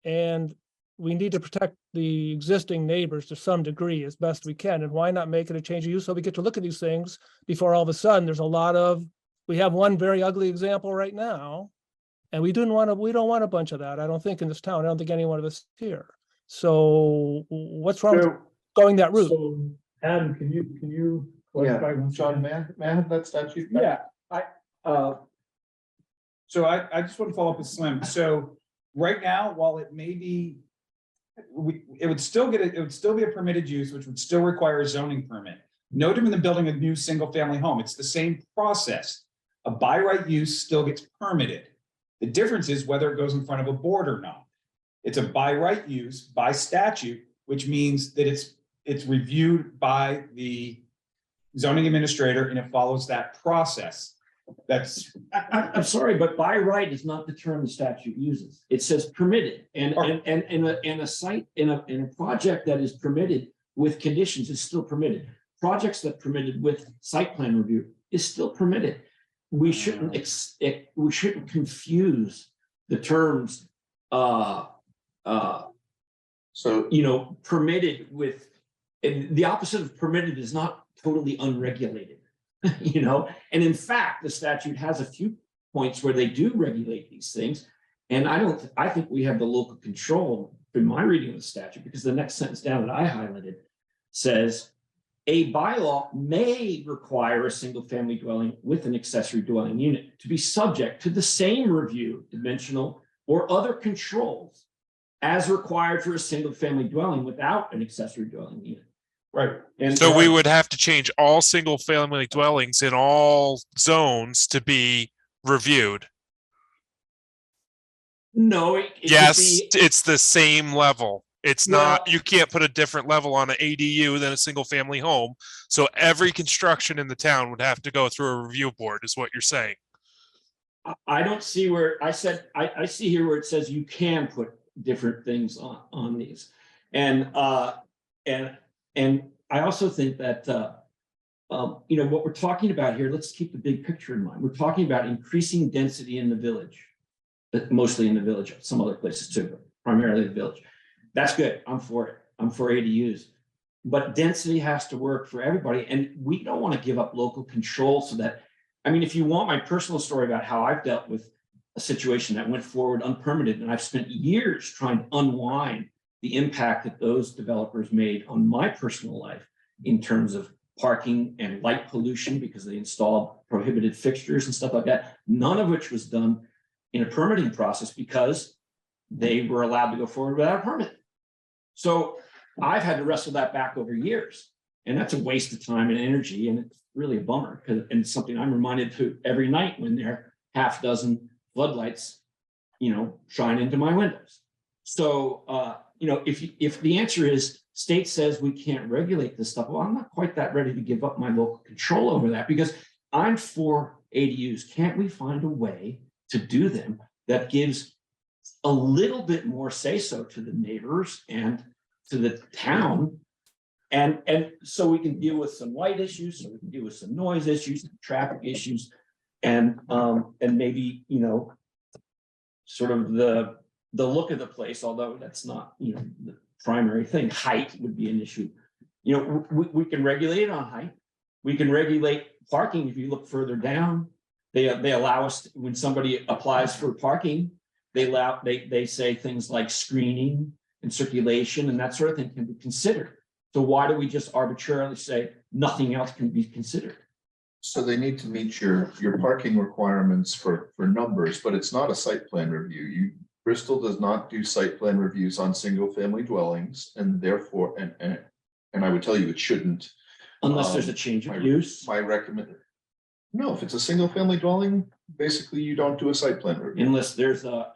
And we need to protect the existing neighbors to some degree as best we can. And why not make it a change of use so we get to look at these things before all of a sudden there's a lot of, we have one very ugly example right now. And we don't want a bunch of that. I don't think in this town. I don't think any one of us here. So what's wrong with going that route? So Adam, can you clarify? once John, again? may I have that statute? Yeah, so I just want to follow up with Slim. So right now, while it may be, it would still be a permitted use, which would still require a zoning permit. No different than building a new single family home. It's the same process. A by right use still gets permitted. The difference is whether it goes in front of a board or not. It's a by right use by statute, which means that it's reviewed by the zoning administrator and it follows that process. That's, I'm sorry, but by right is not the term the statute uses. It says permitted, and a site in a project that is permitted with conditions is still permitted. Projects that permitted with site plan review is still permitted. We shouldn't confuse the terms. So, Permitted with, and the opposite of permitted is not totally unregulated. And in fact, the statute has a few points where they do regulate these things. And I think we have the local control in my reading of the statute, because the next sentence down that I highlighted says a bylaw may require a single family dwelling with an accessory dwelling unit to be subject to the same review, dimensional or other controls as required for a single family dwelling without an accessory dwelling unit. right. And So we would have to change all single family dwellings in all zones to be reviewed. No, it could Yes, be, it's the same level. It's not, Well- you can't put a different level on an ADU than a single family home. So every construction in the town would have to go through a review board, is what you're saying. I don't see where I said, I see here where it says you can put different things on these. And I also think that, what we're talking about here, let's keep the big picture in mind. We're talking about increasing density in the village, but mostly in the village, some other places too, but primarily the village. That's good. I'm for it. I'm for ADUs. But density has to work for everybody. And we don't want to give up local control so that, if you want my personal story about how I've dealt with a situation that went forward unpermitted, and I've spent years trying to unwind the impact that those developers made on my personal life in terms of parking and light pollution because they installed prohibited fixtures and stuff like that, none of which was done in a permitting process because they were allowed to go forward without a permit. So I've had to wrestle that back over years, and that's a waste of time and energy, and it's really a bummer because it's something I'm reminded to every night when there are half dozen floodlights, shine into my windows. So, if the answer is state says we can't regulate this stuff, well, I'm not quite that ready to give up my local control over that because I'm for ADUs. Can't we find a way to do them that gives a little bit more say-so to the neighbors and to the town? And so we can deal with some light issues, so we can deal with some noise issues, traffic issues, and maybe, sort of the look of the place, although that's not, the primary thing. Height would be an issue. We can regulate it on height. We can regulate parking. If you look further down, they allow us, when somebody applies for parking, they say things like screening and circulation and that sort of thing can be considered. So why do we just arbitrarily say nothing else can be considered? So they need to meet your parking requirements for numbers, but it's not a site plan review. Bristol does not do site plan reviews on single family dwellings, and therefore, and I would tell you it shouldn't. Unless there's a change of use. No, if it's a single family dwelling, basically you don't do a site plan review. Unless there's a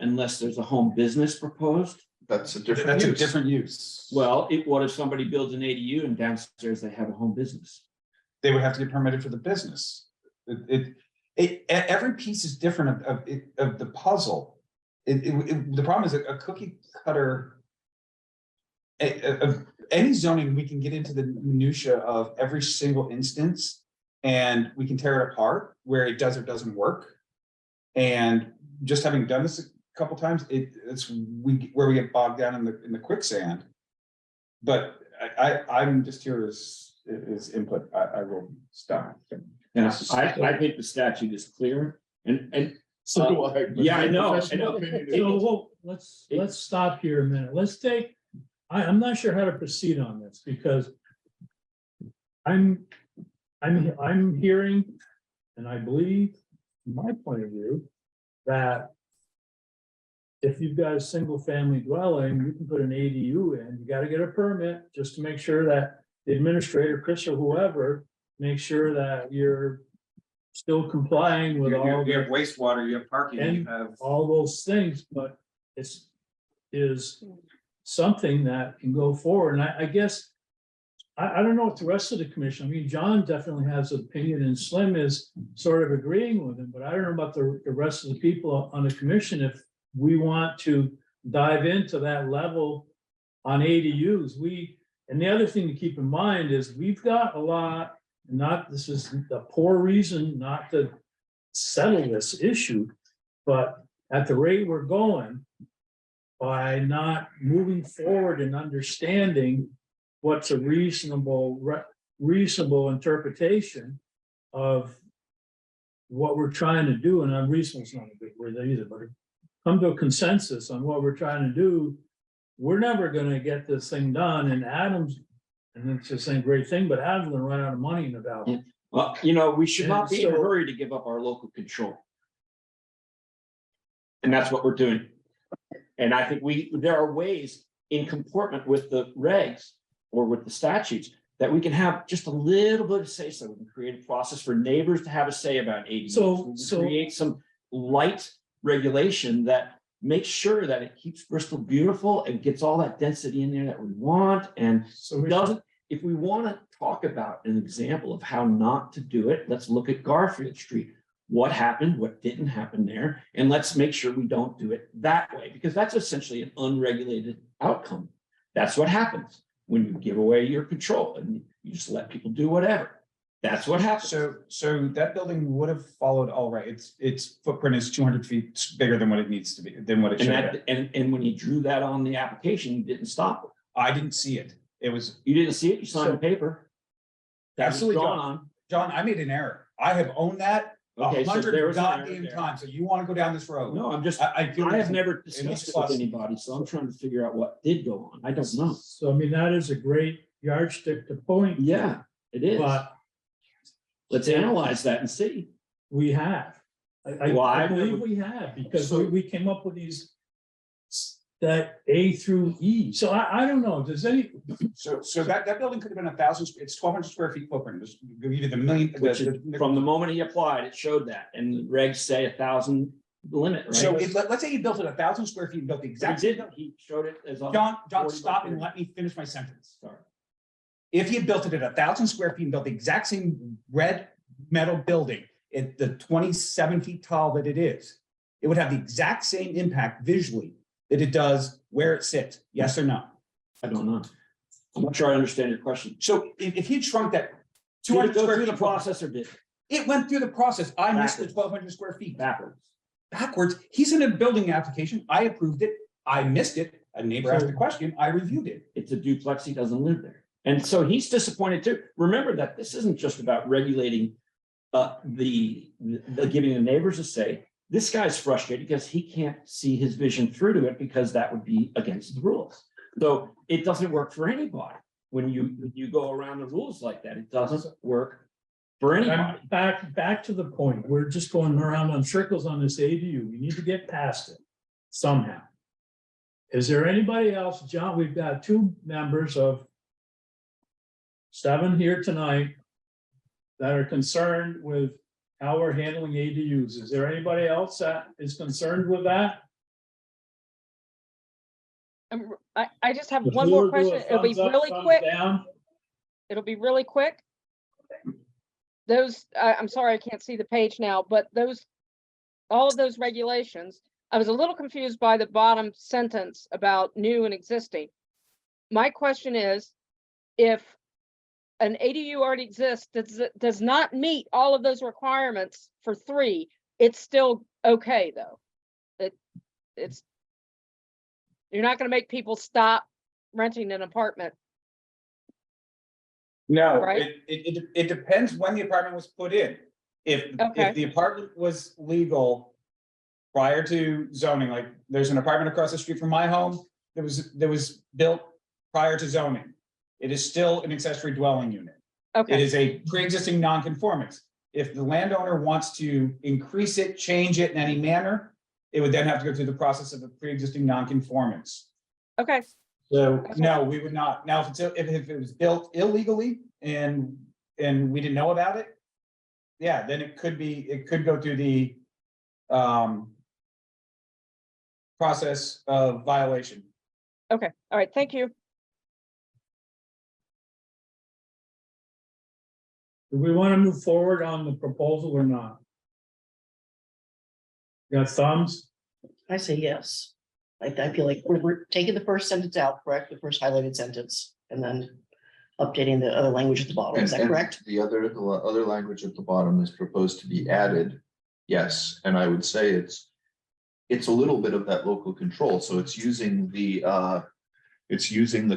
home business proposed. That's a different That's a use. different use. Well, what if somebody builds an ADU and downstairs they have a home business? They would have to get permitted for the business. Every piece is different of the puzzle. The problem is a cookie cutter. any zoning, we can get into the minutia of every single instance. And we can tear it apart where it does or doesn't work. And just having done this a couple times, it's where we get bogged down in the quicksand. But I'm just here as input. I will stop. And I think the statute is clear and So do I. yeah, I know. So, well, let's stop here a minute. Let's take, I'm not sure how to proceed on this because I'm hearing, and I believe, from my point of view, that if you've got a single family dwelling, you can put an ADU in, you gotta get a permit just to make sure that the administrator, Chris or whoever, make sure that you're still complying with all You have the, wastewater, you have parking, you and have. all those things, but is something that can go forward. And I guess, I don't know what the rest of the commission, I mean, John definitely has an opinion and Slim is sort of agreeing with him, but I don't know about the rest of the people on the commission, if we want to dive into that level on ADUs. And the other thing to keep in mind is we've got a lot, this is a poor reason not to settle this issue, but at the rate we're going, by not moving forward and understanding what's a reasonable interpretation of what we're trying to do, and unreasonable is not a good word either, but come to a consensus on what we're trying to do, we're never gonna get this thing done, and Adam's, and it's the same great thing, but Adam's gonna run out of money in about. Well, we should not be in a So- hurry to give up our local control. And that's what we're doing. And I think there are ways in comportment with the regs or with the statutes that we can have just a little bit of say, so we can create a process for neighbors to have a say about ADUs. So- We can so- create some light regulation that makes sure that it keeps Bristol beautiful and gets all that density in there that we want, and So we doesn't, if we want to talk about an example of how not to do it, let's look at Garfield Street. What happened, what didn't happen there, and let's make sure we don't do it that way, because that's essentially an unregulated outcome. That's what happens when you give away your control and you just let people do whatever. That's what happens. So that building would have followed all right. Its footprint is 200 feet bigger than what it needs to be, than what it should have been. And when you drew that on the application, you didn't stop it. I didn't see it. It was, You didn't see it, you signed the paper. That was Absolutely, drawn John. on. John, I made an error. I have owned that Okay, so 100 there was an error goddamn there. times. So you want to go down this road? No, I'm just, I feel I have like- never discussed it plus- with anybody, so I'm trying to figure out what did go on. I don't know. So I mean, that is a great yardstick to point. to, Yeah, it is. But Let's analyze that and see. we have. Well, I I've believe never- we have, because So- we came up with these. That A through E, so I don't know, does any, So that building could have been 1,000, it's 1,200 square feet footprint, just give you the million. Which is, from the moment he applied, it showed that, and the regs say 1,000 limit, right? So let's say you built it 1,000 square feet and built the He exact same. did, he showed it as. John, 40 stop by and 30. let me finish my sentence. Sorry. If he had built it at 1,000 square feet and built the exact same red metal building at the 27 feet tall that it is, it would have the exact same impact visually that it does where it sits. Yes or no? I don't know. I'm not sure I understand your question. So if he shrunk that Did 200 it go square through feet the process or did it? it went through the process. I missed the Backwards. 1,200 square feet. Backwards? Backwards. He's in a building application. I approved it. I missed it. A neighbor asked a question. I reviewed it. It's a duplex, he doesn't live there. And so he's disappointed too. Remember that this isn't just about regulating the giving the neighbors a say. This guy's frustrated because he can't see his vision through to it because that would be against the rules. So it doesn't work for anybody. When you go around the rules like that, it doesn't work for anybody. back to the point, we're just going around on circles on this ADU, we need to get past it somehow. Is there anybody else, John, we've got 2 members of 7 here tonight that are concerned with how we're handling ADUs. Is there anybody else that is concerned with that? I just have If one we more were to do a question. It'll be thumbs up, really thumbs quick. down, It'll be really quick. Those, I'm sorry, I can't see the page now, but all of those regulations, I was a little confused by the bottom sentence about new and existing. my question is, if an ADU already exists, does not meet all of those requirements for 3, it's still okay, though. It's, you're not gonna make people stop renting an apartment. No, Right. it depends when the apartment was put in. Okay. If the apartment was legal prior to zoning, like there's an apartment across the street from my home that was built prior to zoning. It is still an accessory dwelling unit. It Okay, is a pre-existing non-conformance. If the landowner wants to increase it, change it in any manner, it would then have to go through the process of a pre-existing non-conformance. okay, So, no, we would not. Now, if it was built illegally and we didn't know about it, yeah, then it could go through the process of violation. okay. All right, thank you. Do we want to move forward on the proposal or not? Got thumbs? I say yes. I feel like we're taking the first sentence out, correct? The first highlighted sentence, and then updating the other language at the bottom. Is that And correct? the other language at the bottom is proposed to be added. Yes, and I would say it's a little bit of that local control. So it's using the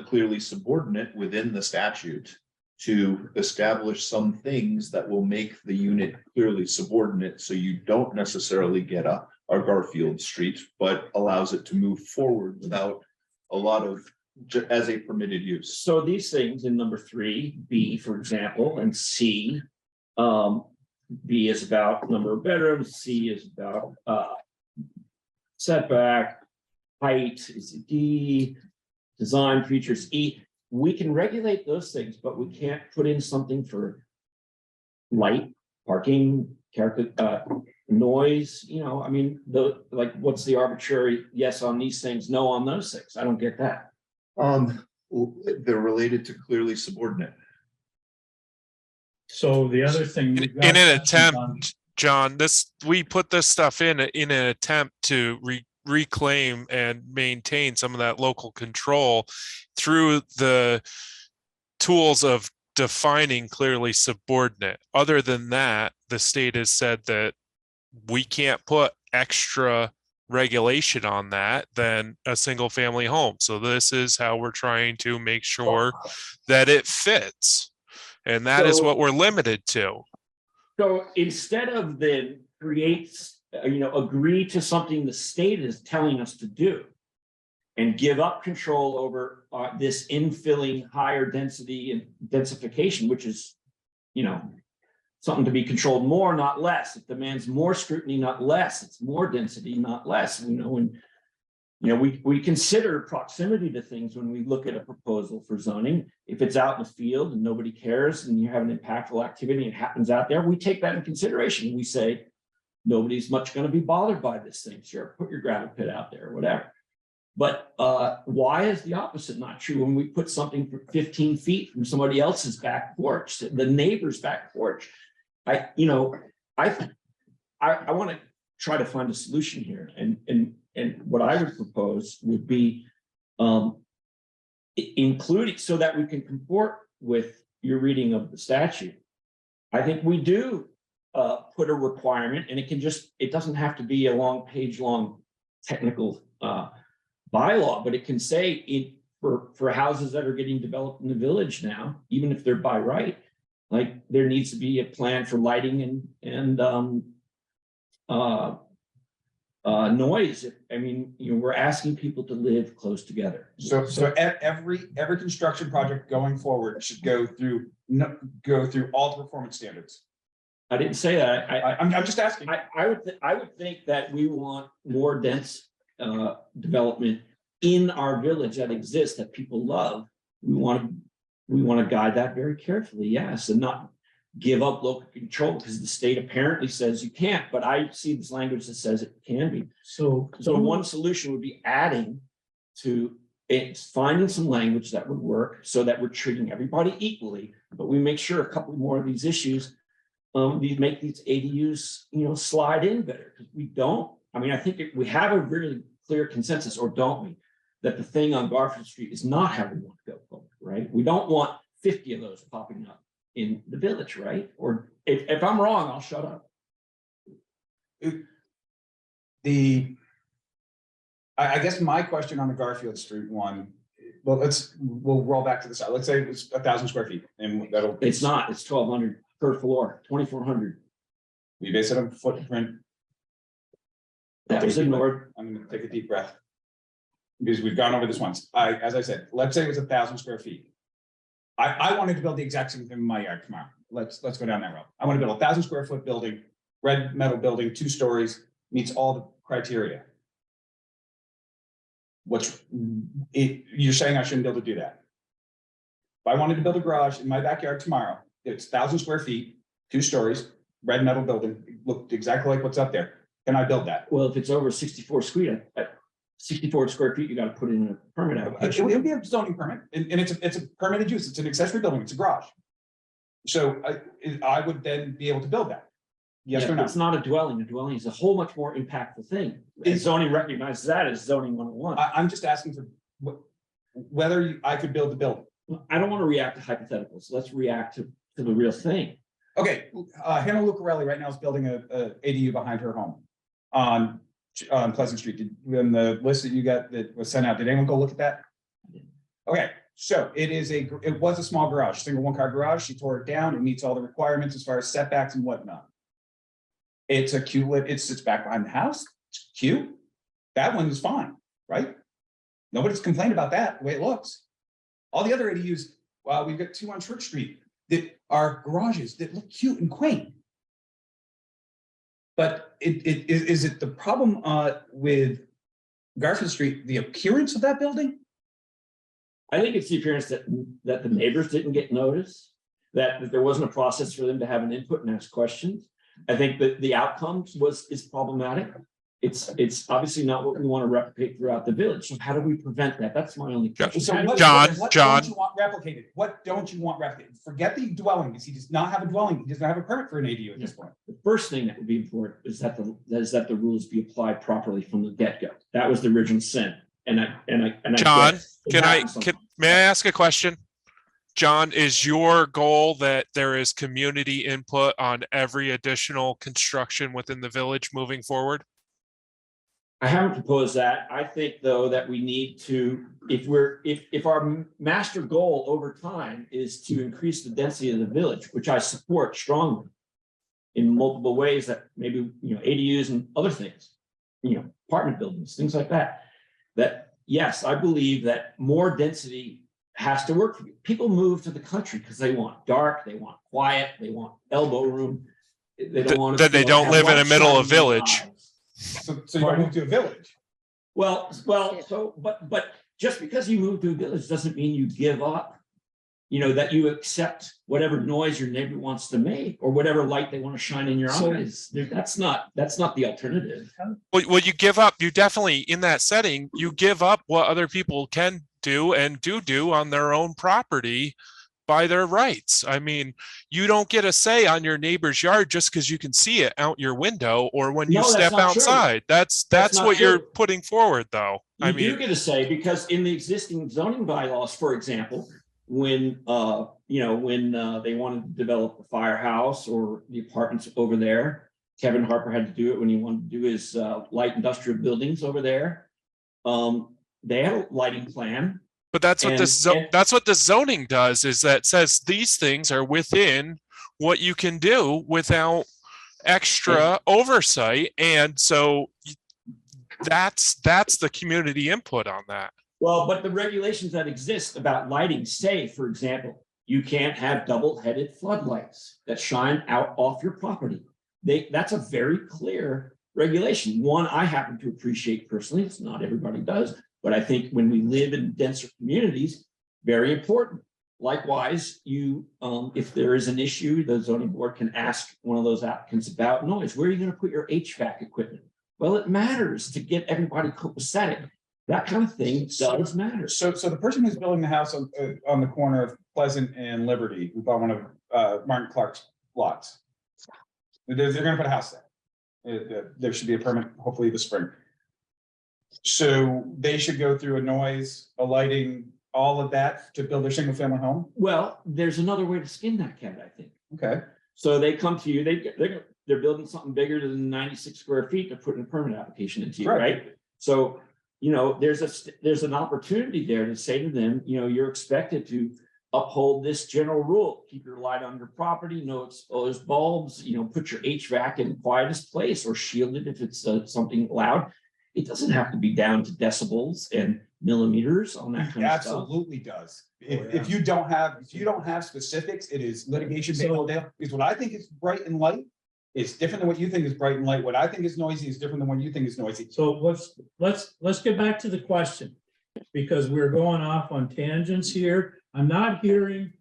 clearly subordinate within the statute to establish some things that will make the unit clearly subordinate. So you don't necessarily get a Garfield Street, but allows it to move forward without a lot of, as a permitted use. So these things in number 3, B, for example, and C, B is about number of bedrooms, C is about setback, height is D, design features E. We can regulate those things, but we can't put in something for light, parking, character, noise, I mean, what's the arbitrary yes on these things, no on those things? I don't get that. They're related to clearly subordinate. So the other thing. In we've got an questions on- attempt, John, we put this stuff in an attempt to reclaim and maintain some of that local control through the tools of defining clearly subordinate. Other than that, the state has said that we can't put extra regulation on that than a single family home. So this is how we're trying to make sure that it fits. And that is So- what we're limited to. So instead of then agree to something the state is telling us to do and give up control over this infilling higher density and densification, which is, something to be controlled more, not less. It demands more scrutiny, not less. It's more density, not less. We consider proximity to things when we look at a proposal for zoning. If it's out in the field and nobody cares and you have an impactful activity and it happens out there, we take that in consideration. We say, nobody's much going to be bothered by this thing. Sure, put your gravel pit out there or whatever. But why is the opposite not true when we put something for 15 feet from somebody else's back porch, the neighbor's back porch? I want to try to find a solution here, and what I would propose would be including so that we can comport with your reading of the statute. I think we do put a requirement, and it doesn't have to be a long page long technical bylaw, but it can say for houses that are getting developed in the village now, even if they're by right, like there needs to be a plan for lighting and noise. I mean, we're asking people to live close together. So every construction project going forward should go through all the performance standards. I didn't say that. I'm just asking. I would think that we want more dense development in our village that exists that people love. We want to guide that very carefully, yes, and not give up local control because the state apparently says you can't. But I see this language that says it can be. So one solution would be adding to it, finding some language that would work so that we're treating everybody equally, but we make sure a couple more of these issues. We make these ADUs, slide in better because we don't. I mean, I think we have a really clear consensus, or don't we? that the thing on Garfield Street is not how we want to go forward, right? We don't want 50 of those popping up in the village, right? Or if I'm wrong, I'll shut up. I guess my question on the Garfield Street one, well, we'll roll back to the side. Let's say it was 1,000 square feet and that'll. It's not, it's 1,200 per floor, 2,400. We base it on footprint. That was ignored. I'm gonna take a deep breath. Because we've gone over this once. As I said, let's say it was 1,000 square feet. I wanted to build the exact same thing in my yard tomorrow. Let's go down that road. I want to build a 1,000 square foot building, red metal building, 2 stories, meets all the criteria. You're saying I shouldn't be able to do that? If I wanted to build a garage in my backyard tomorrow, it's 1,000 square feet, 2 stories, red metal building, looked exactly like what's up there. Can I build that? Well, if it's over 64 square feet, you got to put in a permit application. It'll be a zoning permit, and it's a permitted use. It's an accessory building. It's a garage. So I would then be able to build that. Yes Yeah, or no? It's not a dwelling. A dwelling is a whole much more impactful thing. And zoning recognizes that as zoning 101. I'm just asking for whether I could build the building. I don't want to react to hypotheticals. Let's react to the real thing. Okay, Hannah Lucarelli right now is building a ADU behind her home on Pleasant Street. When the list that you got that was sent out, did anyone go look at that? Okay, so it was a small garage, single 1-car garage. She tore it down. It meets all the requirements as far as setbacks and whatnot. It's a cute, it sits back behind the house. It's cute. That one is fine, right? Nobody's complained about that, the way it looks. All the other ADUs, we've got 2 on Church Street that are garages that look cute and quaint. But is it the problem with Garfield Street, the appearance of that building? I think it's the appearance that the neighbors didn't get notice, that there wasn't a process for them to have an input and ask questions. I think that the outcomes is problematic. It's obviously not what we want to replicate throughout the village. So how do we prevent that? That's my only question. So How do we- John, what John. don't you want replicated? What don't you want replicated? Forget the dwelling, because he does not have a dwelling. He does not have a permit for an ADU at this point. The first thing that would be important is that the rules be applied properly from the get-go. That was the original sin. And I John, get it. may I ask a question? John, is your goal that there is community input on every additional construction within the village moving forward? I haven't proposed that. I think, though, that we need to, if our master goal over time is to increase the density of the village, which I support strongly in multiple ways, that maybe, ADUs and other things, apartment buildings, things like that, that yes, I believe that more density has to work for you. People move to the country because they want dark, they want quiet, they want elbow room. They don't want to. That they don't live in the middle of village. So you want to move to a village? Well, but just because you move to a village doesn't mean you give up, that you accept whatever noise your neighbor wants to make or whatever light they want to shine in your eyes. That's not the alternative. Well, you give up, you definitely, in that setting, you give up what other people can do and do on their own property by their rights. I mean, you don't get a say on your neighbor's yard just because you can see it out your window or when you No, that's step not true. outside. That's That's what not you're true. putting forward, though. You do get a say because in the existing zoning bylaws, for example, when they wanted to develop the firehouse or the apartments over there, Kevin Harper had to do it when he wanted to do his light industrial buildings over there. They had a lighting plan. But that's what that's what the zoning does, is that says these things are within what you can do without extra oversight. And so that's the community input on that. Well, but the regulations that exist about lighting say, for example, you can't have double-headed floodlights that shine out off your property. That's a very clear regulation. One I happen to appreciate personally. It's not everybody does. But I think when we live in denser communities, very important. Likewise, if there is an issue, the zoning board can ask one of those applicants about noise. Where are you going to put your HVAC equipment? Well, it matters to get everybody copacetic. That kind of thing does matter. So the person who's building the house on the corner of Pleasant and Liberty, who bought one of Martin Clark's lots, they're going to put a house there. There should be a permit, hopefully this spring. So they should go through a noise, a lighting, all of that to build their single family home? Well, there's another way to skin that cat, I think. Okay. So they come to you, they're building something bigger than 96 square feet, they're putting a permit application into you, Right. right? So, you know, there's an opportunity there to say to them, you know, you're expected to uphold this general rule, keep your light on your property, no exposed bulbs, you know, put your HVAC in the quietest place or shield it if it's something loud. It doesn't have to be down to decibels and millimeters on that kind of stuff. Absolutely does. Oh, yeah. If you don't have specifics, it is litigation. Because what I think is bright and light is different than what you think is bright and light. What I think is noisy is different than what you think is noisy. So let's get back to the question, because we're going off on tangents here. I'm not hearing.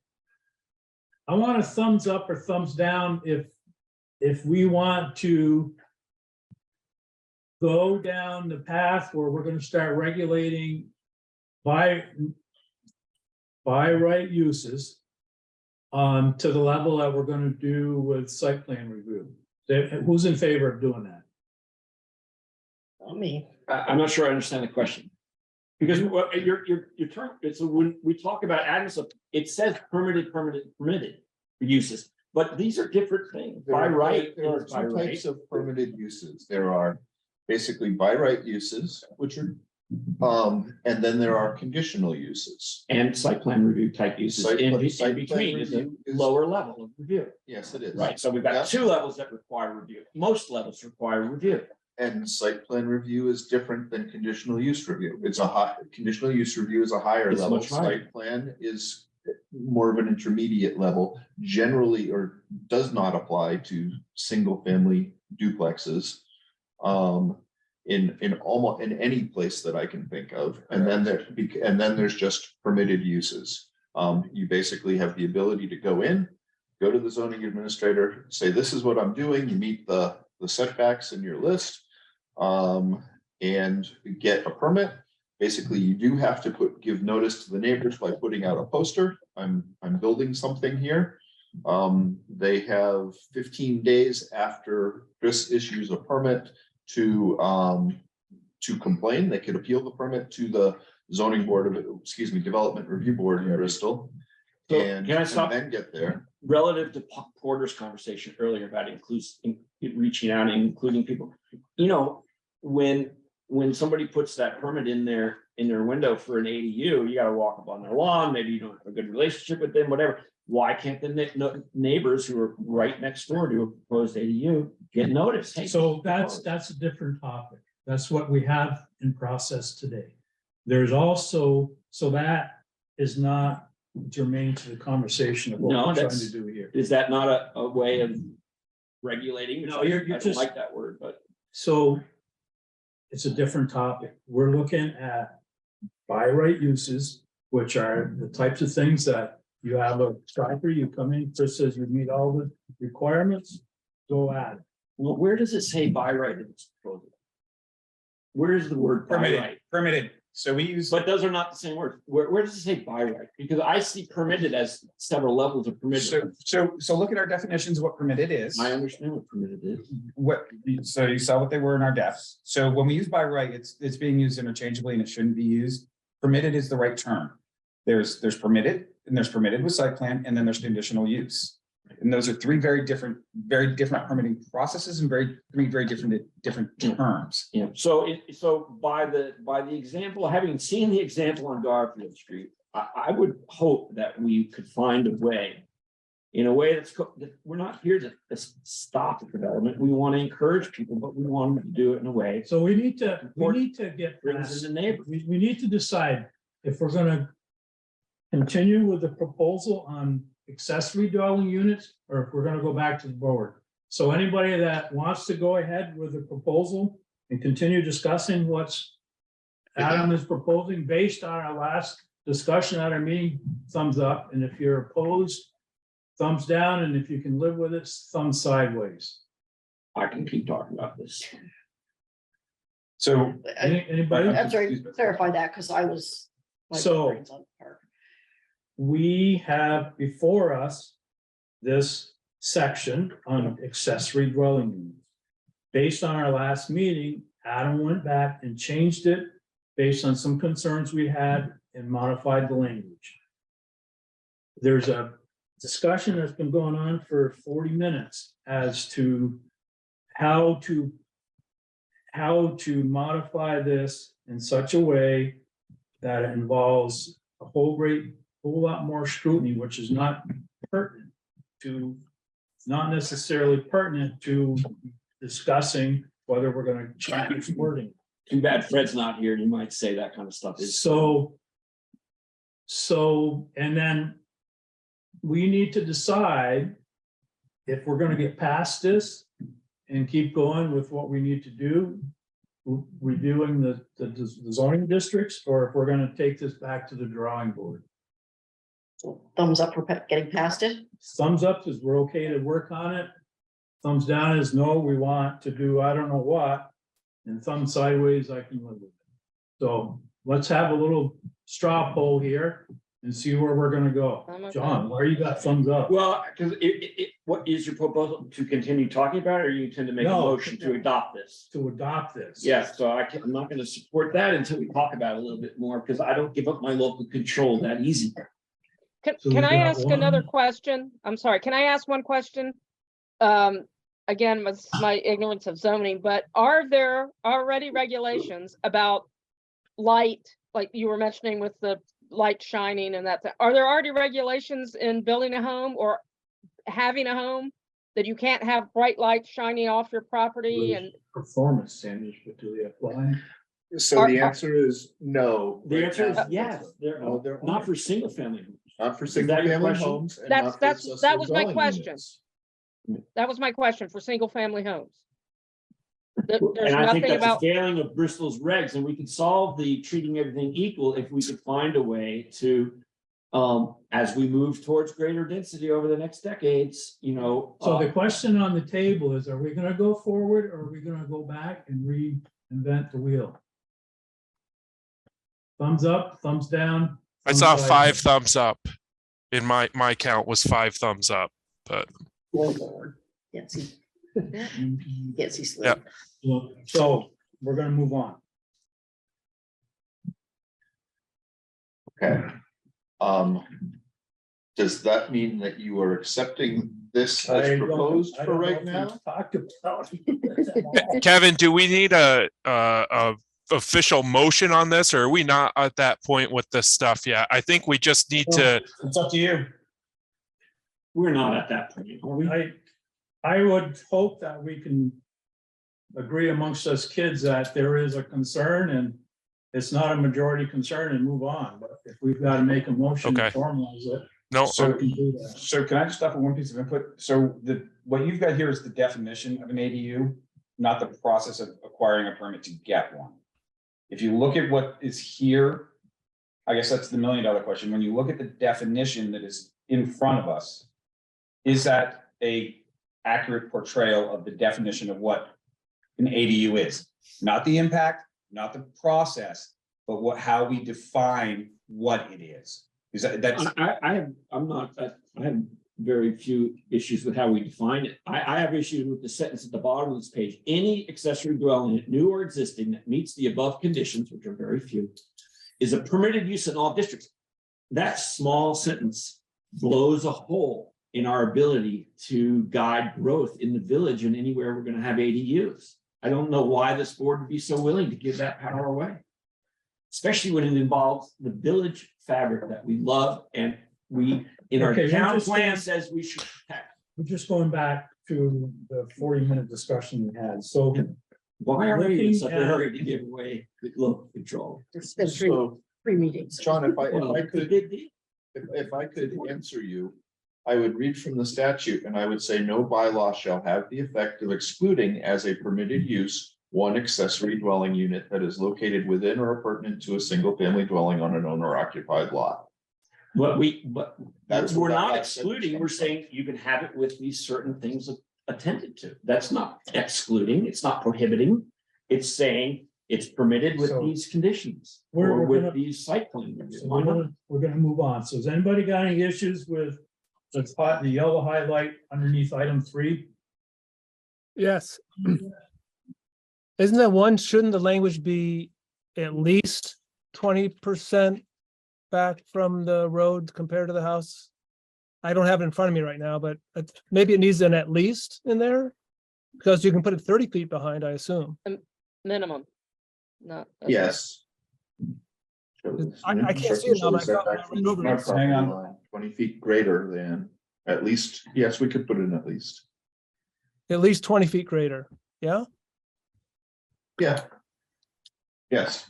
I want a thumbs up or thumbs down if we want to go down the path where we're going to start regulating by right uses to the level that we're going to do with site plan review. Who's in favor of doing that? I mean, I'm not sure I understand the question. Because what your term, so when we talk about adding stuff, it says permitted uses, but these are different things. By right. There are is by two right. types of permitted uses. There are basically by right uses, which are, and then there are conditional uses. And site plan review type uses Site in plan between is a review is- lower level of review. Yes, it is. Right, so we've got Yeah. 2 levels that require review. Most levels require review. And site plan review is different than conditional use review. It's a high, conditional use review is a higher It's level. much higher. Site plan is more of an intermediate level, generally, or does not apply to single family duplexes. In almost, in any place that I can think of. And then there's just permitted uses. You basically have the ability to go to the zoning administrator, say, this is what I'm doing, you meet the setbacks in your list. And get a permit. Basically, you do have to give notice to the neighbors by putting out a poster. I'm building something here. They have 15 days after Chris issues a permit to complain. They could appeal the permit to the zoning board development review board in Bristol. So And can I stop? then get there. Relative to Porter's conversation earlier about reaching out and including people, you know, when somebody puts that permit in their window for an ADU, you got to walk up on their lawn. Maybe you don't have a good relationship with them, whatever. Why can't the neighbors who are right next door to a proposed ADU get notice? Hey, So that's a different topic. That's what we have in process today. There's also, so that is not germane to the conversation of what No, we're trying that's- to do here. is that not a way of regulating? No, you're I don't just- like that word, but So it's a different topic. We're looking at by right uses, which are the types of things that you have a property, you come in, Chris says you meet all the requirements, go at it. well, where does it say by right in this proposal? Where is the word by right? Permitted. So we use. But those are not the same words. Where does it say by right? Because I see permitted as several levels of permitted. So look at our definitions of what permitted is. I understand what permitted is. So you saw what they were in our defs. So when we use by right, it's being used interchangeably and it shouldn't be used. Permitted is the right term. There's permitted and there's permitted with site plan and then there's conditional use. And those are three very different permitting processes and three very different terms. Yeah, so by the example, having seen the example on Garfield Street, I would hope that we could find a way. In a way that we're not here to stop the development. We want to encourage people, but we want them to do it in a way. So we need to get Brings past, in the neighbor. we need to decide if we're gonna continue with the proposal on accessory dwelling units, or if we're gonna go back to the board. So anybody that wants to go ahead with the proposal and continue discussing what's Adam is proposing based on our last discussion at our meeting, thumbs up, and if you're opposed, thumbs down, and if you can live with it, thumbs sideways. I can keep talking about this. So Anybody? I'm sorry, clarify that, because I was. my So- brain's on fire. We have before us this section on accessory dwelling units. Based on our last meeting, Adam went back and changed it based on some concerns we had and modified the language. There's a discussion that's been going on for 40 minutes as to how to modify this in such a way that it involves a whole lot more scrutiny, which is not pertinent to, not necessarily pertinent to discussing whether we're gonna change wording. Too bad Fred's not here. You might say that kind of stuff is. So, and then we need to decide if we're gonna get past this and keep going with what we need to do, reviewing the zoning districts, or if we're gonna take this back to the drawing board. Thumbs up for getting past it. Thumbs up is we're okay to work on it. Thumbs down is no, we want to do I don't know what, and thumb sideways, I can live with it. So let's have a little straw poll here and see where we're gonna go. John, where you got thumbs up? Well, because what is your proposal, to continue talking about it, or you intend to make a No. motion to adopt this? To adopt this. Yeah, so I'm not gonna support that until we talk about it a little bit more, because I don't give up my local control that easy. So Can we I got ask another one. question? I'm sorry, can I ask one question? Again, with my ignorance of zoning, but are there already regulations about light, like you were mentioning with the light shining and that, are there already regulations in building a home or having a home that you can't have bright lights shining off your property and? Performance standards, but do they apply? So the answer is no. The answer is right now. yes, No, they're not for single family. Not for Is that single your family question? homes. and That's- not for that was accessory my dwelling question. units. That was my question for single family homes. There's And I think nothing that's a about, failing of Bristol's regs, and we can solve the treating everything equal if we could find a way to, as we move towards greater density over the next decades, you know. So the question on the table is, are we gonna go forward or are we gonna go back and reinvent the wheel? Thumbs up, thumbs down. I thumbs saw sideways. 5 thumbs up. In my count was 5 thumbs up, but Oh, Lord. Can't see. Can't see. Slim. Yeah. So we're gonna move on. Okay. Does that mean that you are accepting this I as don't- proposed I for don't know right if we now? Talked about. Kevin, do we need a official motion on this, or are we not at that point with this stuff yet? I think we just need to, It's up to you. We're not at that point, are we? I would hope that we can agree amongst us kids that there is a concern and it's not a majority concern and move on. But if we've got to make a motion to Okay. formalize it, no, So- we can do that. So can I just stop for one piece of input? So what you've got here is the definition of an ADU, not the process of acquiring a permit to get one. If you look at what is here, I guess that's the $1 million question. When you look at the definition that is in front of us, is that a accurate portrayal of the definition of what an ADU is? Not the impact, not the process, but how we define what it is. Is that's I have very few issues with how we define it. I have issues with the sentence at the bottom of this page. Any accessory dwelling unit, new or existing, that meets the above conditions, which are very few, is a permitted use in all districts. That small sentence blows a hole in our ability to guide growth in the village and anywhere we're gonna have ADUs. I don't know why this board would be so willing to give that power away. Especially when it involves the village fabric that we love and we, in our Okay, we're town just plan going- says we should protect. We're just going back to the 40-minute discussion we had. So Why are we in Looking such a at- hurry to give away the local control? It's been So, three meetings. John, if I Well, it's a could, big deal. if I could answer you, I would read from the statute and I would say no bylaw shall have the effect of excluding as a permitted use one accessory dwelling unit that is located within or appurtenant to a single family dwelling on an owner occupied lot. But That's we're what not that sentence excluding, we're comes from. saying you can have it with these certain things attended to. That's not excluding, it's not prohibiting. It's saying it's permitted with So these conditions we're or with gonna- these site plan reviews. So Why not? we're gonna move on. So has anybody got any issues with the yellow highlight underneath item 3? Yes. Isn't that one, shouldn't the language be at least 20% back from the road compared to the house? I don't have it in front of me right now, but maybe it needs an at least in there. Because you can put it 30 feet behind, I assume. Minimum. Not. Yes. I can't see it now, but I thought when I read over it. Hang on. 20 feet greater than, at least, yes, we could put in at least. At least 20 feet greater, yeah? Yeah. Yes,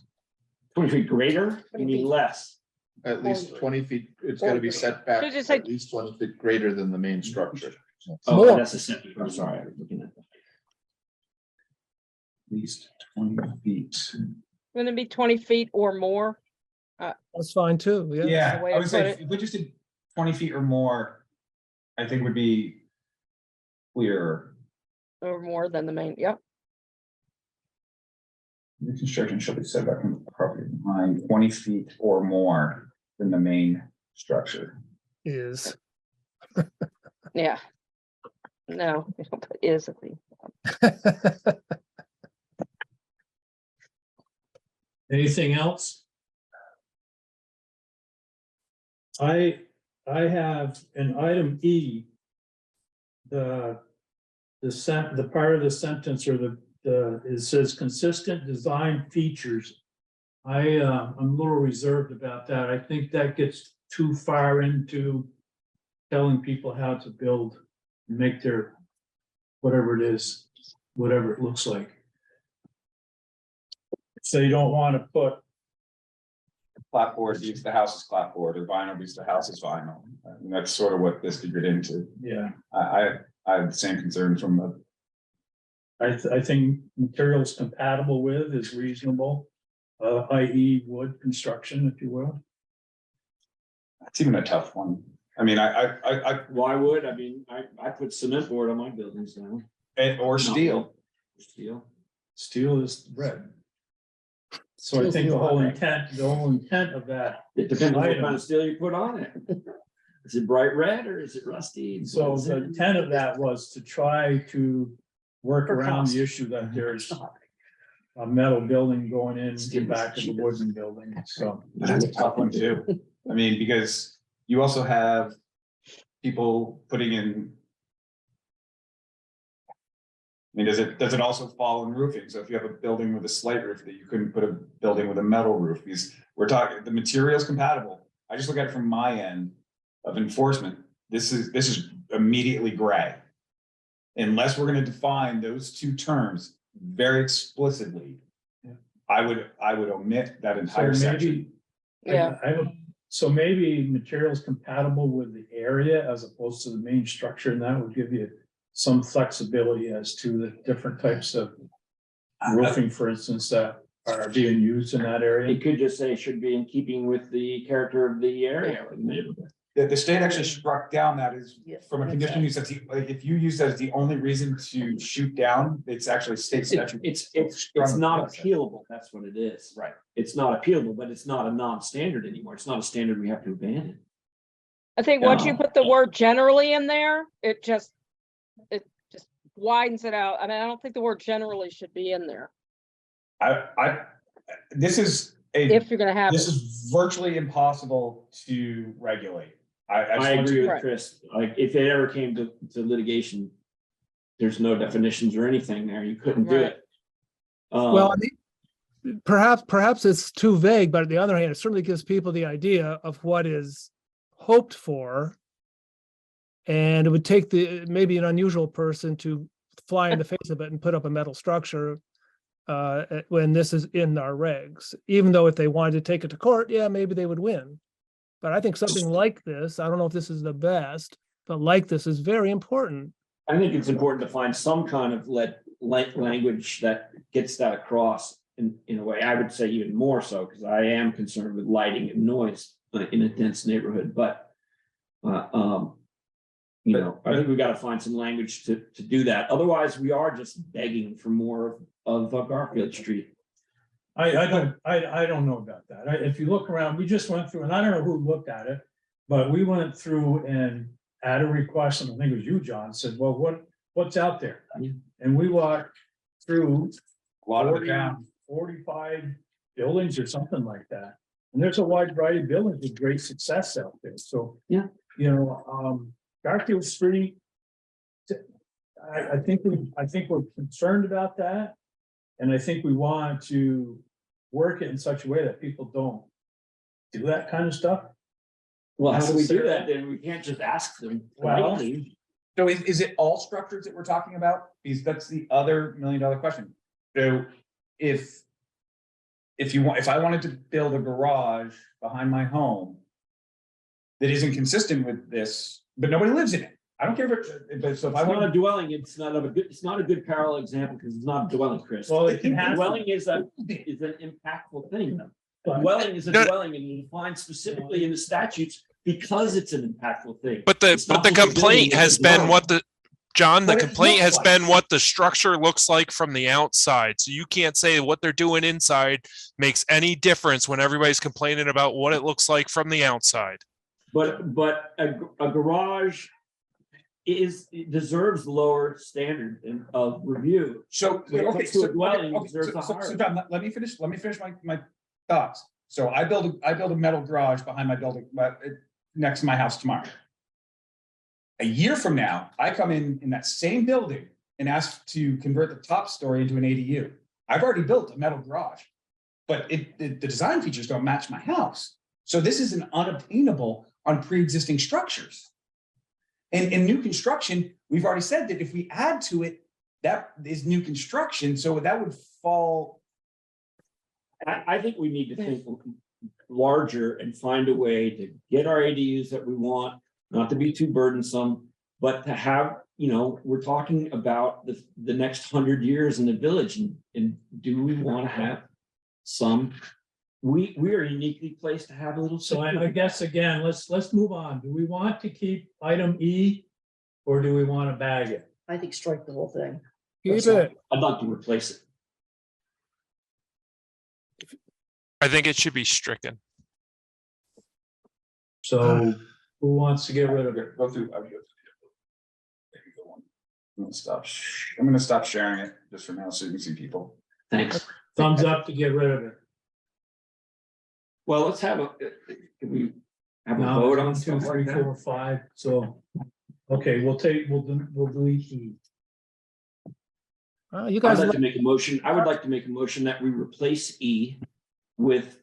20 feet greater, you 20 mean feet. less. at least 20 feet, it's gotta be set back Should just say- at least 20 feet greater than the main structure. Oh, More. that's a setback. I'm sorry, I was looking at that. At least 20 feet. Wouldn't it be 20 feet or more? That's fine too, yeah. Yeah, way I to would say put if we just did 20 feet or more, I think would be clearer. Or more than the main, yep. The construction shall be set back from the property line 20 feet or more than the main structure. Is. Yeah. No, we don't put is at the. Anything else? I have an item E. The part of the sentence or it says consistent design features. I'm a little reserved about that. I think that gets too far into telling people how to build, and make their, whatever it is, whatever it looks like. So you don't want to put, Clapboard because the house is clapboard, or vinyl because the house is vinyl. And that's sort of what this could get into. yeah, I have the same concern from the, I think materials compatible with is reasonable. I.e. wood construction, if you will. it's even a tough one. I mean, Why would, I mean, I put cement board on my buildings now. or steel. Steel. Steel is red. So I Steel's think the new whole red. intent of that, It depends on what Item. kind of steel you put on it. Is it bright red or is it rusty? so What is the it? intent of that was to try to work For around cost. the issue that there's a metal building going in Steel the is back of the cheap. wooden building, so. That's a tough one too. I mean, because you also have people putting in. I mean, does it also fall in roofing? So if you have a building with a slate roof that you couldn't put a building with a metal roof, because we're talking, the material's compatible. I just look at it from my end of enforcement. This is immediately gray. Unless we're gonna define those two terms very explicitly. Yeah. I would omit that entire So section. maybe, Yeah. so maybe materials compatible with the area as opposed to the main structure, and that would give you some flexibility as to the different types of roofing, for instance, that are being used in that area. It could just say should be in keeping with the character of the area or the neighborhood. The state actually struck down that is Yeah, from a that's condition use, that's like, if you use that as the only reason to shoot down, it's actually state statute. It's not appealable, that's what it is. Right. It's not appealable, but it's not a non-standard anymore. It's not a standard we have to abandon. I think once you Yeah. put the word generally in there, it just widens it out. I mean, I don't think the word generally should be in there This is if you're gonna have this it. is virtually impossible to regulate. I I just want agree to, with Right. Chris, like, if it ever came to litigation, there's no definitions or anything there, you couldn't do Right. it. Well, I mean, perhaps it's too vague, but on the other hand, it certainly gives people the idea of what is hoped for. And it would take maybe an unusual person to fly in the face of it and put up a metal structure when this is in our regs. Even though if they wanted to take it to court, yeah, maybe they would win. But I think something like this, I don't know if this is the best, but like this is very important. I think it's important to find some kind of language that gets that across in a way. I would say even more so, because I am concerned with lighting and noise in a dense neighborhood, but you know, I think we got to find some language to do that. Otherwise, we are just begging for more of Garfield Street. I don't know about that. If you look around, we just went through, and I don't know who looked at it, but we went through and at a request, and I think it was you, John, said, well, what's out there? Yeah. And we walked through A lot of the 40, town. 45 buildings or something like that. And there's a wide variety of buildings with great success out there, so. Yeah. You know, Garfield Street. I think we're concerned about that. And I think we want to work it in such a way that people don't do that kind of stuff. Well, how do we do that then? We can't just ask them. Well- politely. So is it all structures that we're talking about? Because that's the other $1 million question. So if I wanted to build a garage behind my home that isn't consistent with this, but nobody lives in it. I don't care if it, but so if I It's not want a dwelling, it's not a good parallel example because it's not a dwelling, Chris. Well, it can have. Dwelling is an impactful thing. But- Dwelling is a No. dwelling and you define specifically in the statutes because it's an impactful thing. But It's not the just a building, complaint it's a has been dwelling. what the, John, the What it complaint has looks like. been what the structure looks like from the outside. So you can't say what they're doing inside makes any difference when everybody's complaining about what it looks like from the outside. But a garage deserves lower standard of review. So, When it okay, comes to a so, dwelling, okay, deserves a so higher. John, let me finish my thoughts. So I build a metal garage behind my building, next to my house tomorrow. A year from now, I come in that same building and ask to convert the top story into an ADU. I've already built a metal garage, but the design features don't match my house. So this is an unobtainable on pre-existing structures. And in new construction, we've already said that if we add to it, that is new construction, so that would fall. I think we need to think larger and find a way to get our ADUs that we want, not to be too burdensome, but to have, we're talking about the next 100 years in the village and do we want to have some, we are uniquely placed to have a little. So I guess, again, let's move on. Do we want to keep item E? Or do we want to bag it? I think strike the whole thing. Keep it. I'd like to replace it. I think it should be stricken. So who wants to get rid of it? Go through. I'm gonna stop sharing it just for now so you can see people. Thanks. Thumbs up to get rid of it. Well, let's have can we have a Now, vote on 1, 2, stuff 3, like that? 4, 5, so, okay, we'll delete E. You I'd guys, like to make a motion, I would like to make a motion that we replace E with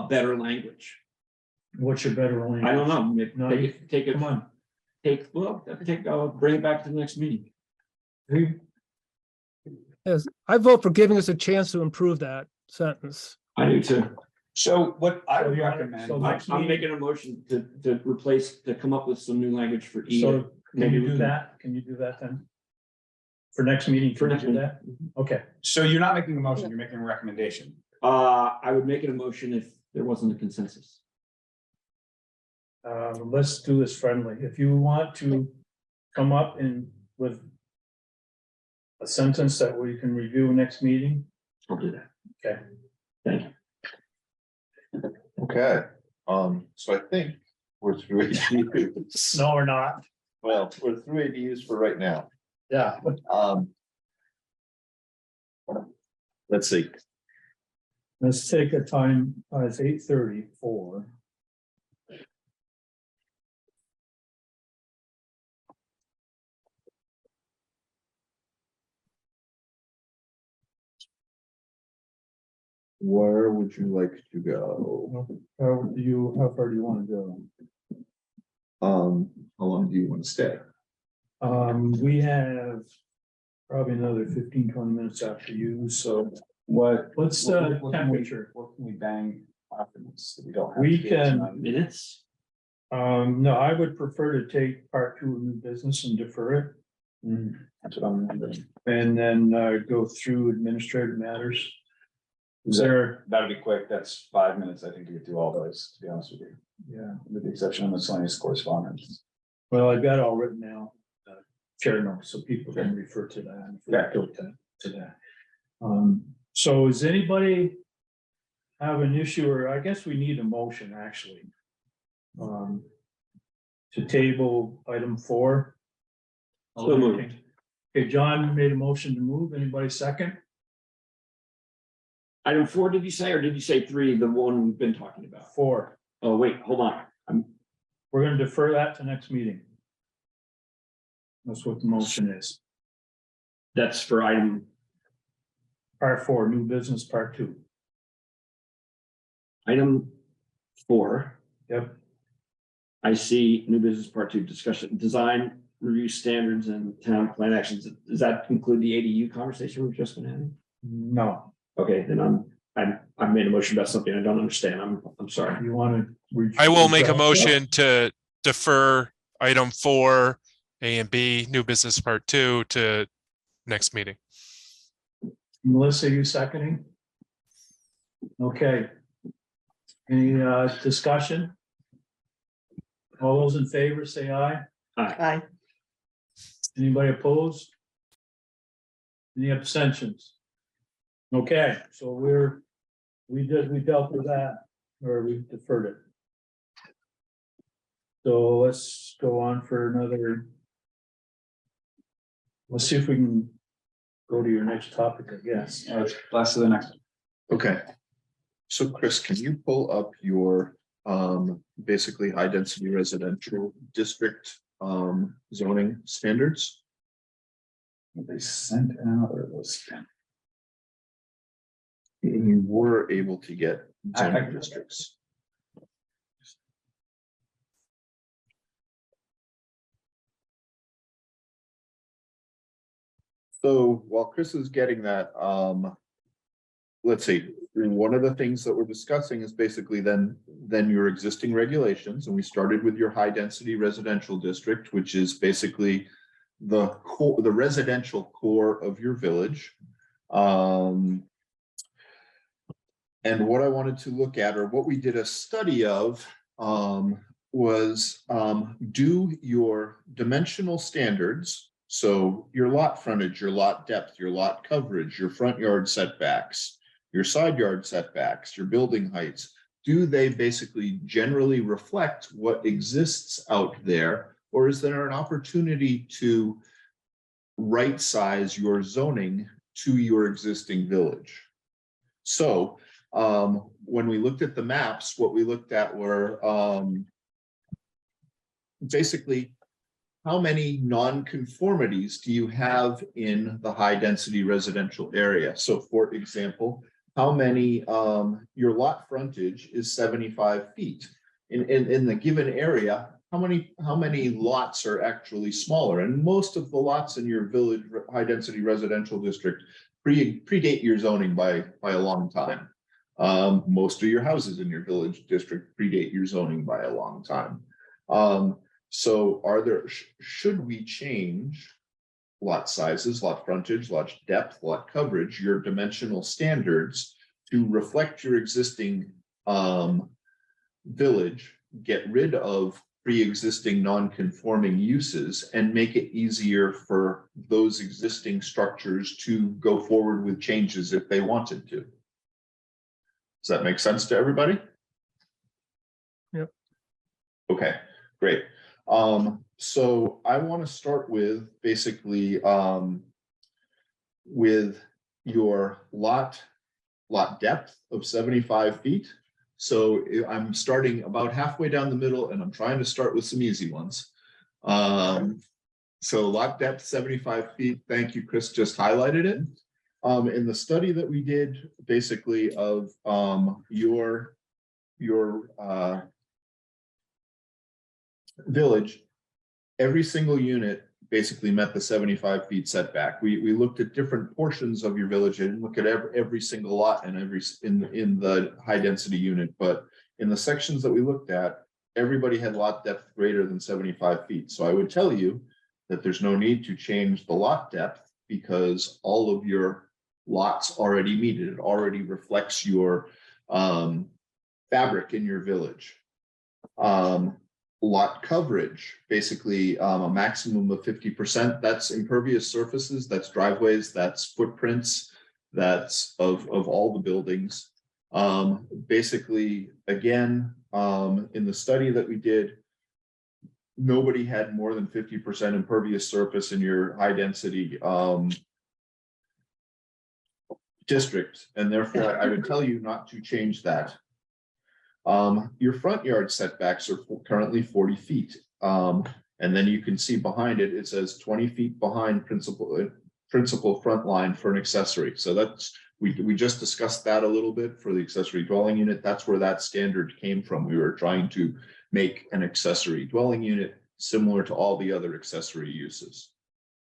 better language. What's your better language? I don't know, No, take it, Come on. bring it back to the next meeting. yes, I vote for giving us a chance to improve that sentence. I do too. So what I would So recommend. so next I'm meeting- making a motion to come up with some new language for E. So can Maybe you we do can- that? Can you do that then? For next meeting? For can you next do meeting. that? Okay, So you're not making a motion, you're making a recommendation. I would make it a motion if there wasn't a consensus. let's do this friendly. If you want to come up with a sentence that we can review next meeting, I'll do that. okay? Thank you. Okay, so I think we're through ADUs. No, or not. Well, we're through ADUs for right now. Yeah. Let's see, Let's take a time, it's 8:34. where would you like to go? How far do you want to go? How long do you want to stay? We have probably another 15, 20 minutes after you, so What? what's what the can we- temperature? What can we bang after this that we don't have? We to do can- tonight? Minutes? No, I would prefer to take part 2 of new business and defer it. That's what I'm wondering. And then go through administrative matters. Is there, That'll be quick. That's 5 minutes, I think, to get through all those, to be honest with you, yeah, with the exception of miscellaneous correspondence. well, I've got it all written now. Chair notes, so people can refer to that. and Yeah. go to that. So does anybody have an issue, or I guess we need a motion, actually. To table item 4. So moved. Okay, John made a motion to move. Anybody second? Item 4, did you say, or did you say 3, the one we've been talking about? 4. Oh, wait, hold on. We're gonna defer that to next meeting. That's what the motion is. That's for item, Part 4, new business, part 2. item 4. Yep. I see new business part 2 discussion, design review standards and town plan actions. Does that include the ADU conversation we've just been having? No, Okay, then I've made a motion about something I don't understand. I'm sorry. you wanna? I will make a motion to defer item 4, A and B, new business part 2 to next meeting. Melissa, you seconding? Okay. Any discussion? All those in favor, say aye. Aye. Anybody opposed? Any abstentions? Okay, so we dealt with that, or we deferred it. So let's go on for another. Let's see if we can go to your next topic, I guess. Last to the next. Okay. So Chris, can you pull up your basically high density residential district zoning standards? They sent out or was. You were able to get I- zoning districts. So while Chris is getting that, let's see, one of the things that we're discussing is basically then your existing regulations, and we started with your high density residential district, which is basically the core, the residential core of your village. And what I wanted to look at, or what we did a study of, was do your dimensional standards. So your lot frontage, your lot depth, your lot coverage, your front yard setbacks, your side yard setbacks, your building heights, do they basically generally reflect what exists out there? Or is there an opportunity to right size your zoning to your existing village? So when we looked at the maps, what we looked at were basically how many non-conformities do you have in the high density residential area? So for example, how many your lot frontage is 75 feet in the given area? How many lots are actually smaller? And most of the lots in your village high density residential district predate your zoning by a long time. Most of your houses in your village district predate your zoning by a long time. So should we change lot sizes, lot frontage, lot depth, lot coverage, your dimensional standards to reflect your existing village, get rid of pre-existing non-conforming uses and make it easier for those existing structures to go forward with changes if they wanted to? Does that make sense to everybody? Yep. Okay, great. So I want to start with basically with your lot depth of 75 feet. So I'm starting about halfway down the middle and I'm trying to start with some easy ones. So lot depth 75 feet. Thank you, Chris just highlighted it. In the study that we did basically of your village, every single unit basically met the 75 feet setback. We looked at different portions of your village and look at every single lot and in the high density unit, but in the sections that we looked at, everybody had lot depth greater than 75 feet. So I would tell you that there's no need to change the lot depth because all of your lots already meet it. It already reflects your fabric in your village. Lot coverage, basically a maximum of 50%. That's impervious surfaces, that's driveways, that's footprints, that's of all the buildings. Basically, again, in the study that we did, nobody had more than 50% impervious surface in your high density district, and therefore I would tell you not to change that. Your front yard setbacks are currently 40 feet. And then you can see behind it, it says 20 feet behind principal front line for an accessory. So that's, we just discussed that a little bit for the accessory dwelling unit. That's where that standard came from. We were trying to make an accessory dwelling unit similar to all the other accessory uses.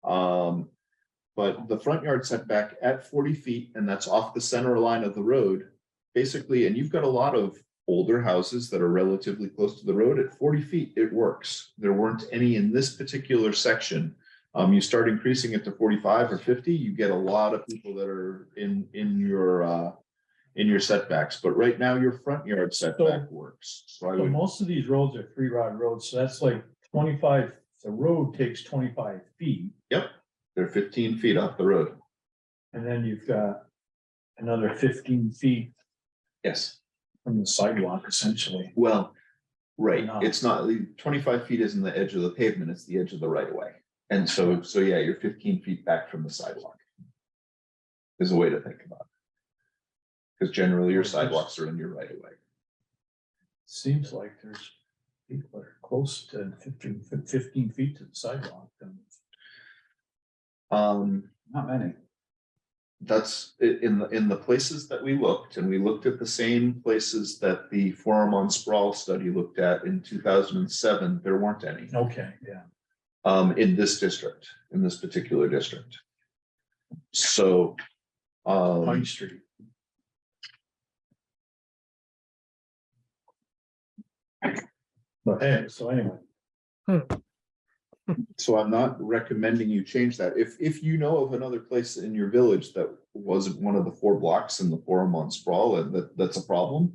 But the front yard setback at 40 feet, and that's off the center line of the road, basically, and you've got a lot of older houses that are relatively close to the road. At 40 feet, it works. There weren't any in this particular section. You start increasing it to 45 or 50, you get a lot of people that are in your setbacks. But right now, your front yard setback works. So I So would, most of these roads are 3-rod roads, so that's like 25, the road takes 25 feet. they're 15 feet off the road. And then you've got another 15 feet Yes. from the sidewalk essentially. Well, right, No. it's not, 25 feet isn't the edge of the pavement, it's the edge of the right of way. And so yeah, you're 15 feet back from the sidewalk. Is a way to think about it. Because generally your sidewalks are in your right of way. Seems like there's people that are close to 15 feet to the sidewalk. Not many. That's in the places that we looked, and we looked at the same places that the Forum on Sprawl study looked at in 2007, there weren't any. Okay, yeah. In this district, in this particular district. So, Pine Street. But hey, so anyway, so I'm not recommending you change that. If you know of another place in your village that wasn't one of the 4 blocks in the Forum on Sprawl, and that's a problem,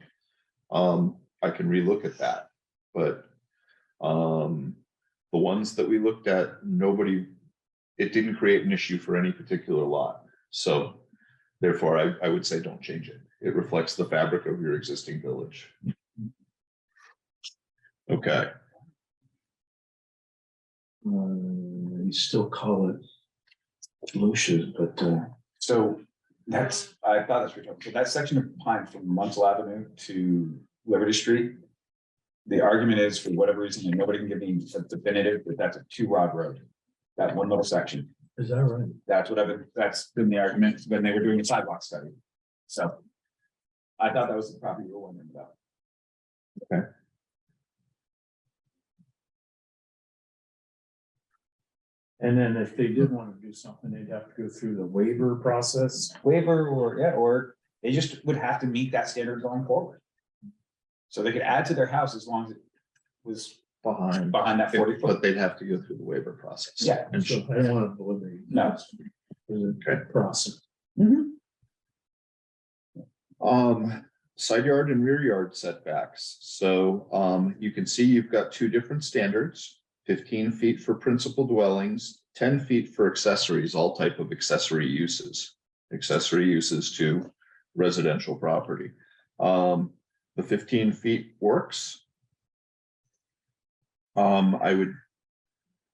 I can relook at that. But the ones that we looked at, it didn't create an issue for any particular lot. So therefore, I would say don't change it. It reflects the fabric of your existing village. Okay. you still call it Lucia's, but So that's, I thought that's what you're talking. So that section of Pine from Munsell Avenue to Liberty Street. The argument is, for whatever reason, and nobody can give me a definitive, that that's a 2-rod road. That one little section. is that right? That's been the argument when they were doing a sidewalk study. So I thought that was the property you were wondering about. Okay. And then if they did want to do something, they'd have to go through the waiver process. Waiver or they just would have to meet that standard going forward. So they could add to their house as long as it was Behind that 40 foot. but they'd have to go through the waiver process. Yeah. And So I don't want to deliberate. No. There's a process. Side yard and rear yard setbacks. So you can see you've got 2 different standards, 15 feet for principal dwellings, 10 feet for accessories, all type of accessory uses to residential property. The 15 feet works. I would,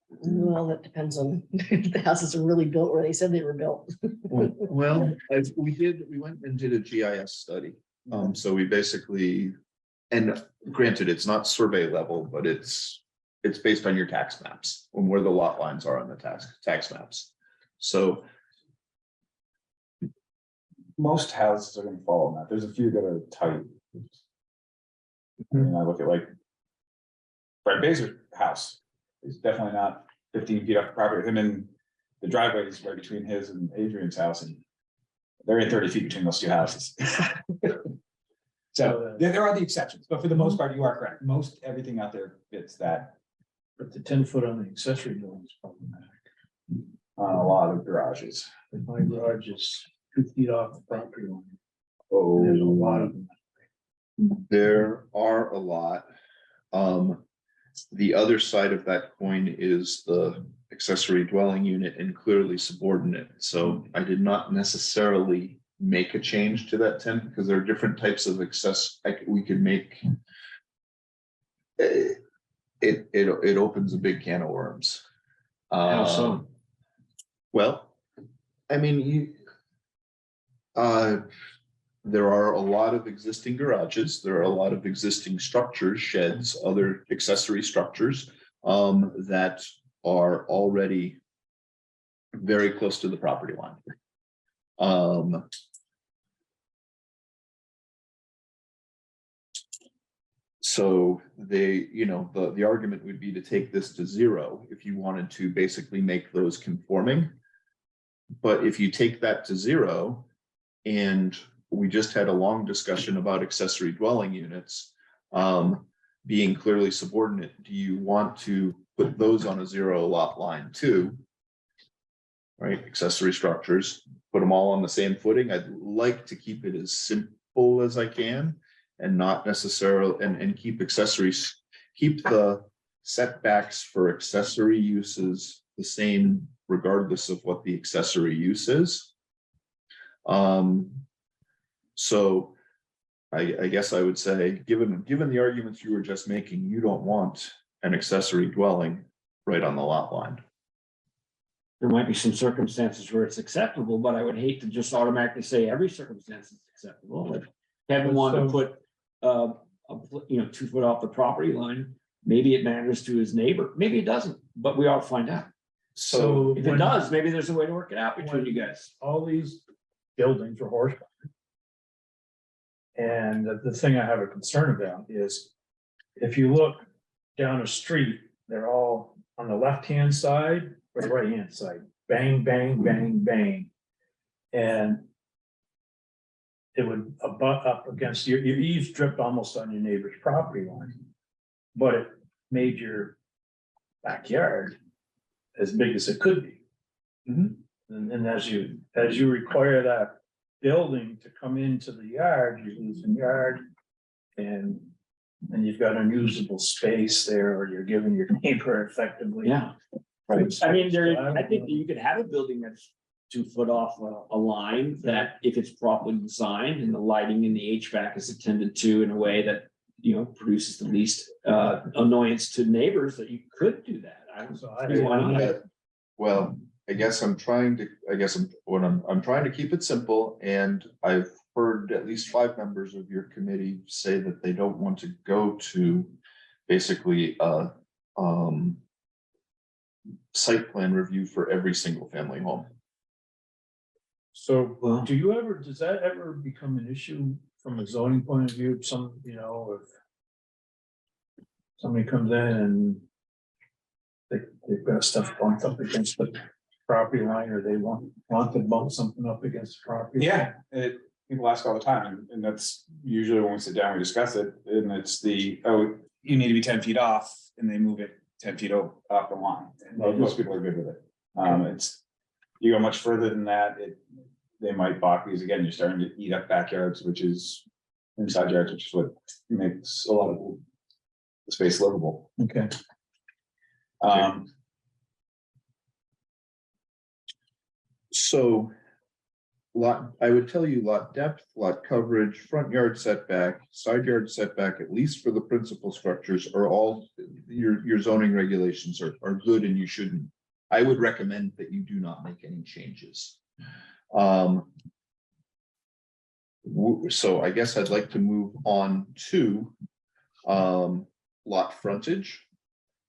Well, that depends on if the houses are really built where they said they were built. well, we went and did a GIS study. So we basically, and granted, it's not survey level, but it's based on your tax maps and where the lot lines are on the tax maps. So Most houses are gonna follow that. There's a few that are tight. I mean, I look at like Fred Bazer's house. It's definitely not 15 feet off the property. Him and the driveway is right between his and Adrian's house, and they're in 30 feet between those 2 houses. So there are the exceptions, but for the most part, you are correct. Most everything out there fits that. But the 10 foot on the accessory building is problematic. On a lot of garages. And my garage is 2 feet off the property line. Oh, There's a lot of them. there are a lot. The other side of that coin is the accessory dwelling unit and clearly subordinate. So I did not necessarily make a change to that 10 because there are different types of we could make. It opens a big can of worms. How so? Well, I mean, There are a lot of existing garages, there are a lot of existing structures, sheds, other accessory structures, that are already very close to the property line. So they, the argument would be to take this to 0 if you wanted to basically make those conforming. But if you take that to 0, and we just had a long discussion about accessory dwelling units being clearly subordinate, do you want to put those on a 0 lot line too? Right, accessory structures, put them all on the same footing. I'd like to keep it as simple as I can and not necessarily, and keep accessories, keep the setbacks for accessory uses the same regardless of what the accessory use is. So I guess I would say, given the arguments you were just making, you don't want an accessory dwelling right on the lot line. There might be some circumstances where it's acceptable, but I would hate to just automatically say every circumstance is acceptable. If Kevin wanted to put, 2 foot off the property line, maybe it matters to his neighbor, maybe it doesn't, but we ought to find out. So If it does, maybe there's a way to work it out between you guys. all these buildings are horsepower. And the thing I have a concern about is if you look down a street, they're all on the left-hand side or the right-hand side, bang, bang, bang, bang. And it would abut up against your eaves dripped almost on your neighbor's property line. But it made your backyard as big as it could be. And as you require that building to come into the yard, you're losing yard. And you've got unusable space there, or you're giving your neighbor effectively. Yeah. Right. I mean, I think that you could have a building that's 2 foot off a line that if it's properly designed and the lighting and the HVAC is attended to in a way that, produces the least annoyance to neighbors, that you could do that. I don't see why not. Well, I guess I'm trying to keep it simple, and I've heard at least 5 members of your committee say that they don't want to go to basically site plan review for every single family home. So Well, does that ever become an issue from a zoning point of view? If somebody comes in and they've got stuff bumped up against the property line, or they want to bump something up against the property. Yeah, people ask all the time, and that's usually when we sit down, we discuss it, and it's you need to be 10 feet off, and they move it 10 feet off the line. And most people are good with it. It's, you go much further than that, they might balk, because again, you're starting to eat up backyards, inside yards, which is what makes a lot of the space livable. Okay. So I would tell you lot depth, lot coverage, front yard setback, side yard setback, at least for the principal structures, are all your zoning regulations are good, and you shouldn't. I would recommend that you do not make any changes. So I guess I'd like to move on to lot frontage,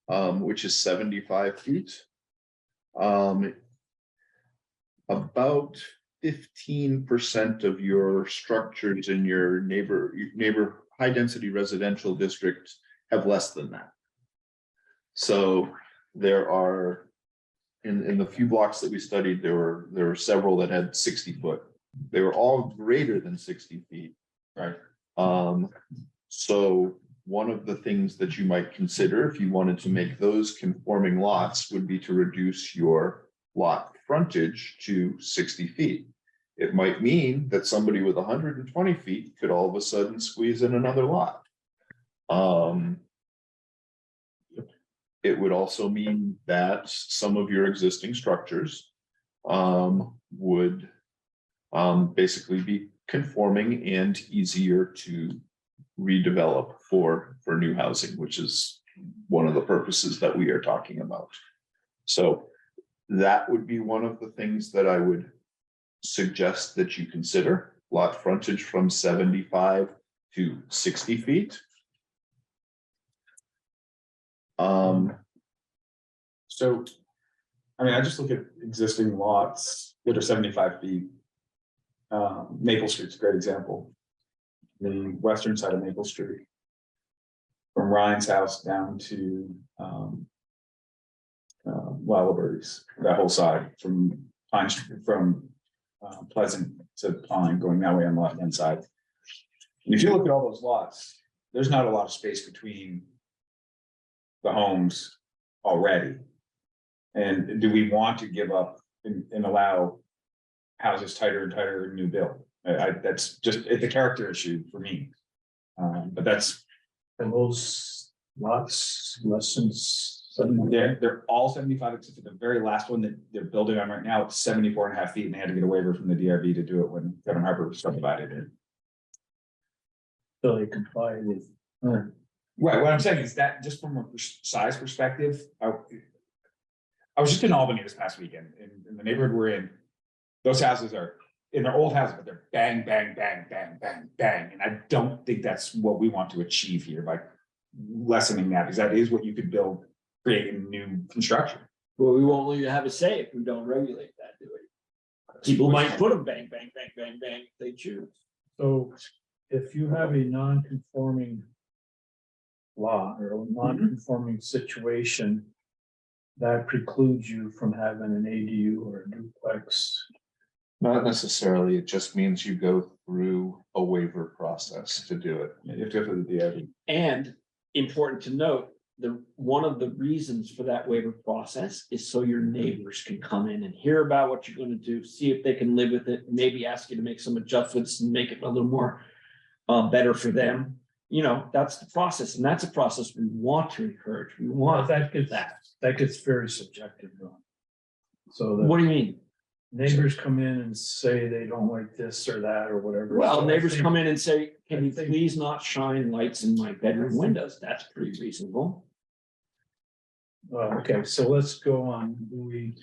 which is 75 feet. About 15% of your structures in your neighbor high density residential district have less than that. So there are, in the few blocks that we studied, there were several that had 60 foot. They were all greater than 60 feet. Right. So one of the things that you might consider if you wanted to make those conforming lots would be to reduce your lot frontage to 60 feet. It might mean that somebody with 120 feet could all of a sudden squeeze in another lot. It would also mean that some of your existing structures would basically be conforming and easier to redevelop for new housing, which is one of the purposes that we are talking about. So that would be one of the things that I would suggest that you consider lot frontage from 75 to 60 feet. So, I mean, I just look at existing lots that are 75 feet. Maple Street's a great example. The western side of Maple Street. From Ryan's house down to Wallaberry's, that whole side from Pine Street, from Pleasant to Pine, going that way on the left hand side. And if you look at all those lots, there's not a lot of space between the homes already. And do we want to give up and allow houses tighter and tighter in new build? That's just, it's a character issue for me. But that's, And those lots, less than 7. they're all 75, except for the very last one that they're building on right now. It's 74.5 feet, and they had to get a waiver from the DRB to do it when Kevin Harper subdivided it. So they comply with. Right, what I'm saying is that just from a size perspective, I was just in Albany this past weekend, in the neighborhood we're in. Those houses are in their old houses, but they're bang, bang, bang, bang, bang, bang. And I don't think that's what we want to achieve here by lessening that, because that is what you could build, creating new construction. Well, we won't let you have a say if we don't regulate that, do we? People might put them bang, bang, bang, bang, bang, if they choose. So if you have a non-conforming lot or a non-conforming situation, that precludes you from having an ADU or a duplex. Not necessarily, it just means you go through a waiver process to do it. You have to go through the DRB. And important to note, one of the reasons for that waiver process is so your neighbors can come in and hear about what you're going to do, see if they can live with it, maybe ask you to make some adjustments and make it a little more better for them. You know, that's the process, and that's a process we want to encourage. We want That gets very subjective though. So What the do you mean? neighbors come in and say they don't like this or that or whatever. Well, So I neighbors think- come in and say, can you I think- please not shine lights in my bedroom windows? That's pretty reasonable. Okay, so let's go on.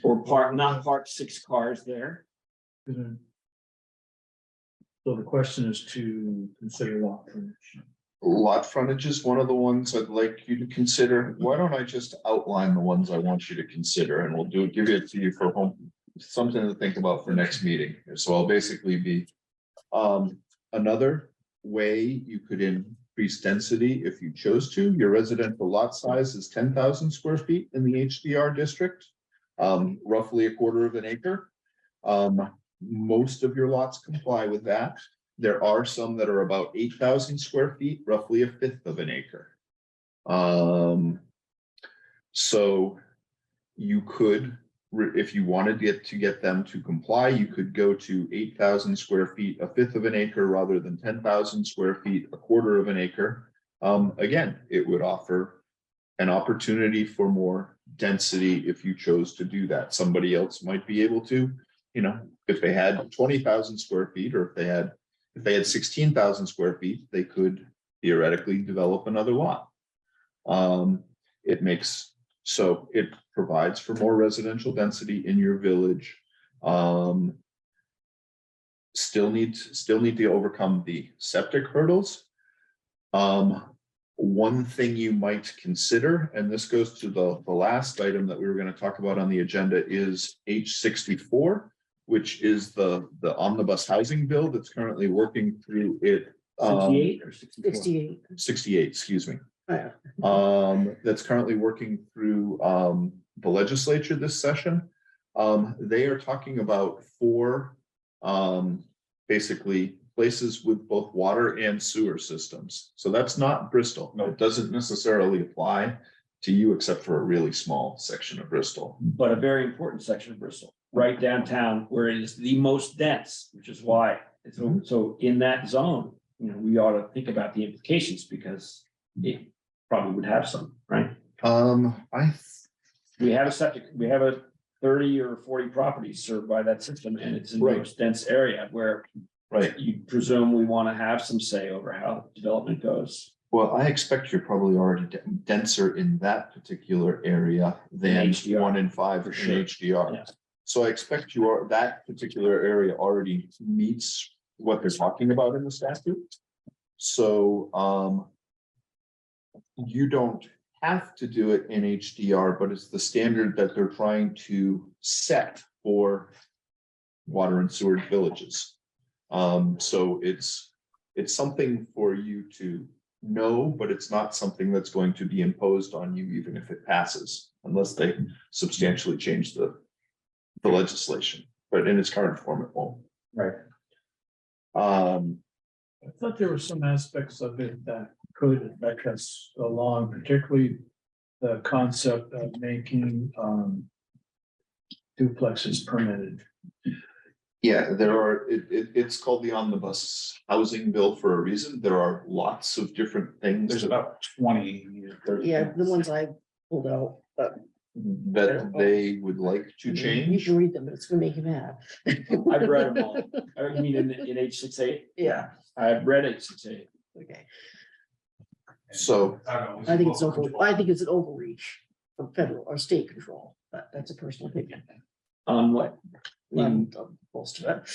Or not park 6 cars there. So the question is to consider lot frontage. Lot frontage is one of the ones I'd like you to consider. Why don't I just outline the ones I want you to consider, and we'll give it to you for home, something to think about for next meeting. So I'll basically be, another way you could increase density if you chose to. Your residential lot size is 10,000 square feet in the HDR district, roughly 1/4 of an acre. Most of your lots comply with that. There are some that are about 8,000 square feet, roughly 1/5 of an acre. So you could, if you wanted to get them to comply, you could go to 8,000 square feet, 1/5 of an acre, rather than 10,000 square feet, 1/4 of an acre. Again, it would offer an opportunity for more density if you chose to do that. Somebody else might be able to, you know, if they had 20,000 square feet, or if they had 16,000 square feet, they could theoretically develop another lot. It provides for more residential density in your village. Still need to overcome the septic hurdles. One thing you might consider, and this goes to the last item that we were going to talk about on the agenda, is H64, which is the omnibus housing bill that's currently working through it. 68 or 64? 68. 68, excuse me. Yeah. That's currently working through the legislature this session. They are talking about 4 basically places with both water and sewer systems. So that's not Bristol. No, it doesn't necessarily apply to you except for a really small section of Bristol. But a very important section of Bristol, right downtown, where it is the most dense, which is why. So in that zone, you know, we ought to think about the implications, because it probably would have some, right? We have a septic, we have a 30 or 40 properties served by that system, and it's in the Right. most dense area where you presume we want to have some say over how development goes. Well, I expect you're probably already denser in that particular area than HDR, 1 in 5 for in sure. HDR. Yeah. So I expect that particular area already meets what they're talking about in the statute. So, you don't have to do it in HDR, but it's the standard that they're trying to set for water and sewer villages. So it's something for you to know, but it's not something that's going to be imposed on you, even if it passes, unless they substantially change the legislation, but in its current form, it won't. Right. I thought there were some aspects of it that could affect us along, particularly the concept of making duplexes permitted. Yeah, it's called the omnibus housing bill for a reason. There are lots of different things. There's about 20, 30. Yeah, the ones I pulled out, but that they would like to you change. should read them, it's gonna make you mad. I've read them all. You mean in H6A? Yeah, I've read H6A. okay. So, I think it's an overreach from federal or state control, but that's a personal opinion. On what? I'm opposed to it.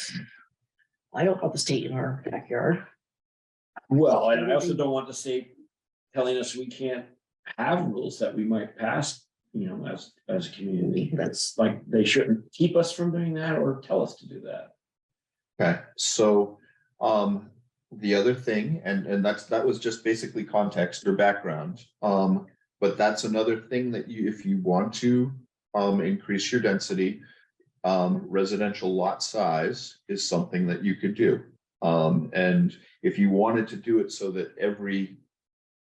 I don't want the state in our backyard. Well, and I also don't want the state telling us we can't have rules that we might pass, as a community. That's, Like, they shouldn't keep us from doing that or tell us to do that. okay, so, the other thing, and that was just basically context or background. But that's another thing that if you want to, increase your density, residential lot size is something that you could do. And if you wanted to do it so that every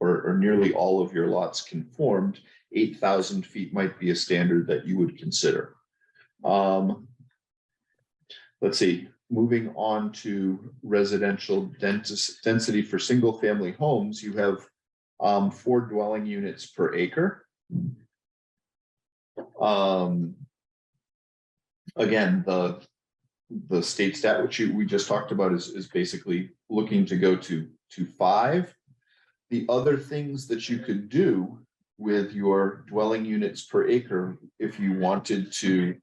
or nearly all of your lots conformed, 8,000 feet might be a standard that you would consider. Let's see, moving on to residential density for single family homes, you have 4 dwelling units per acre. Again, the state stat, which we just talked about, is basically looking to go to 5. The other things that you could do with your dwelling units per acre, if you wanted to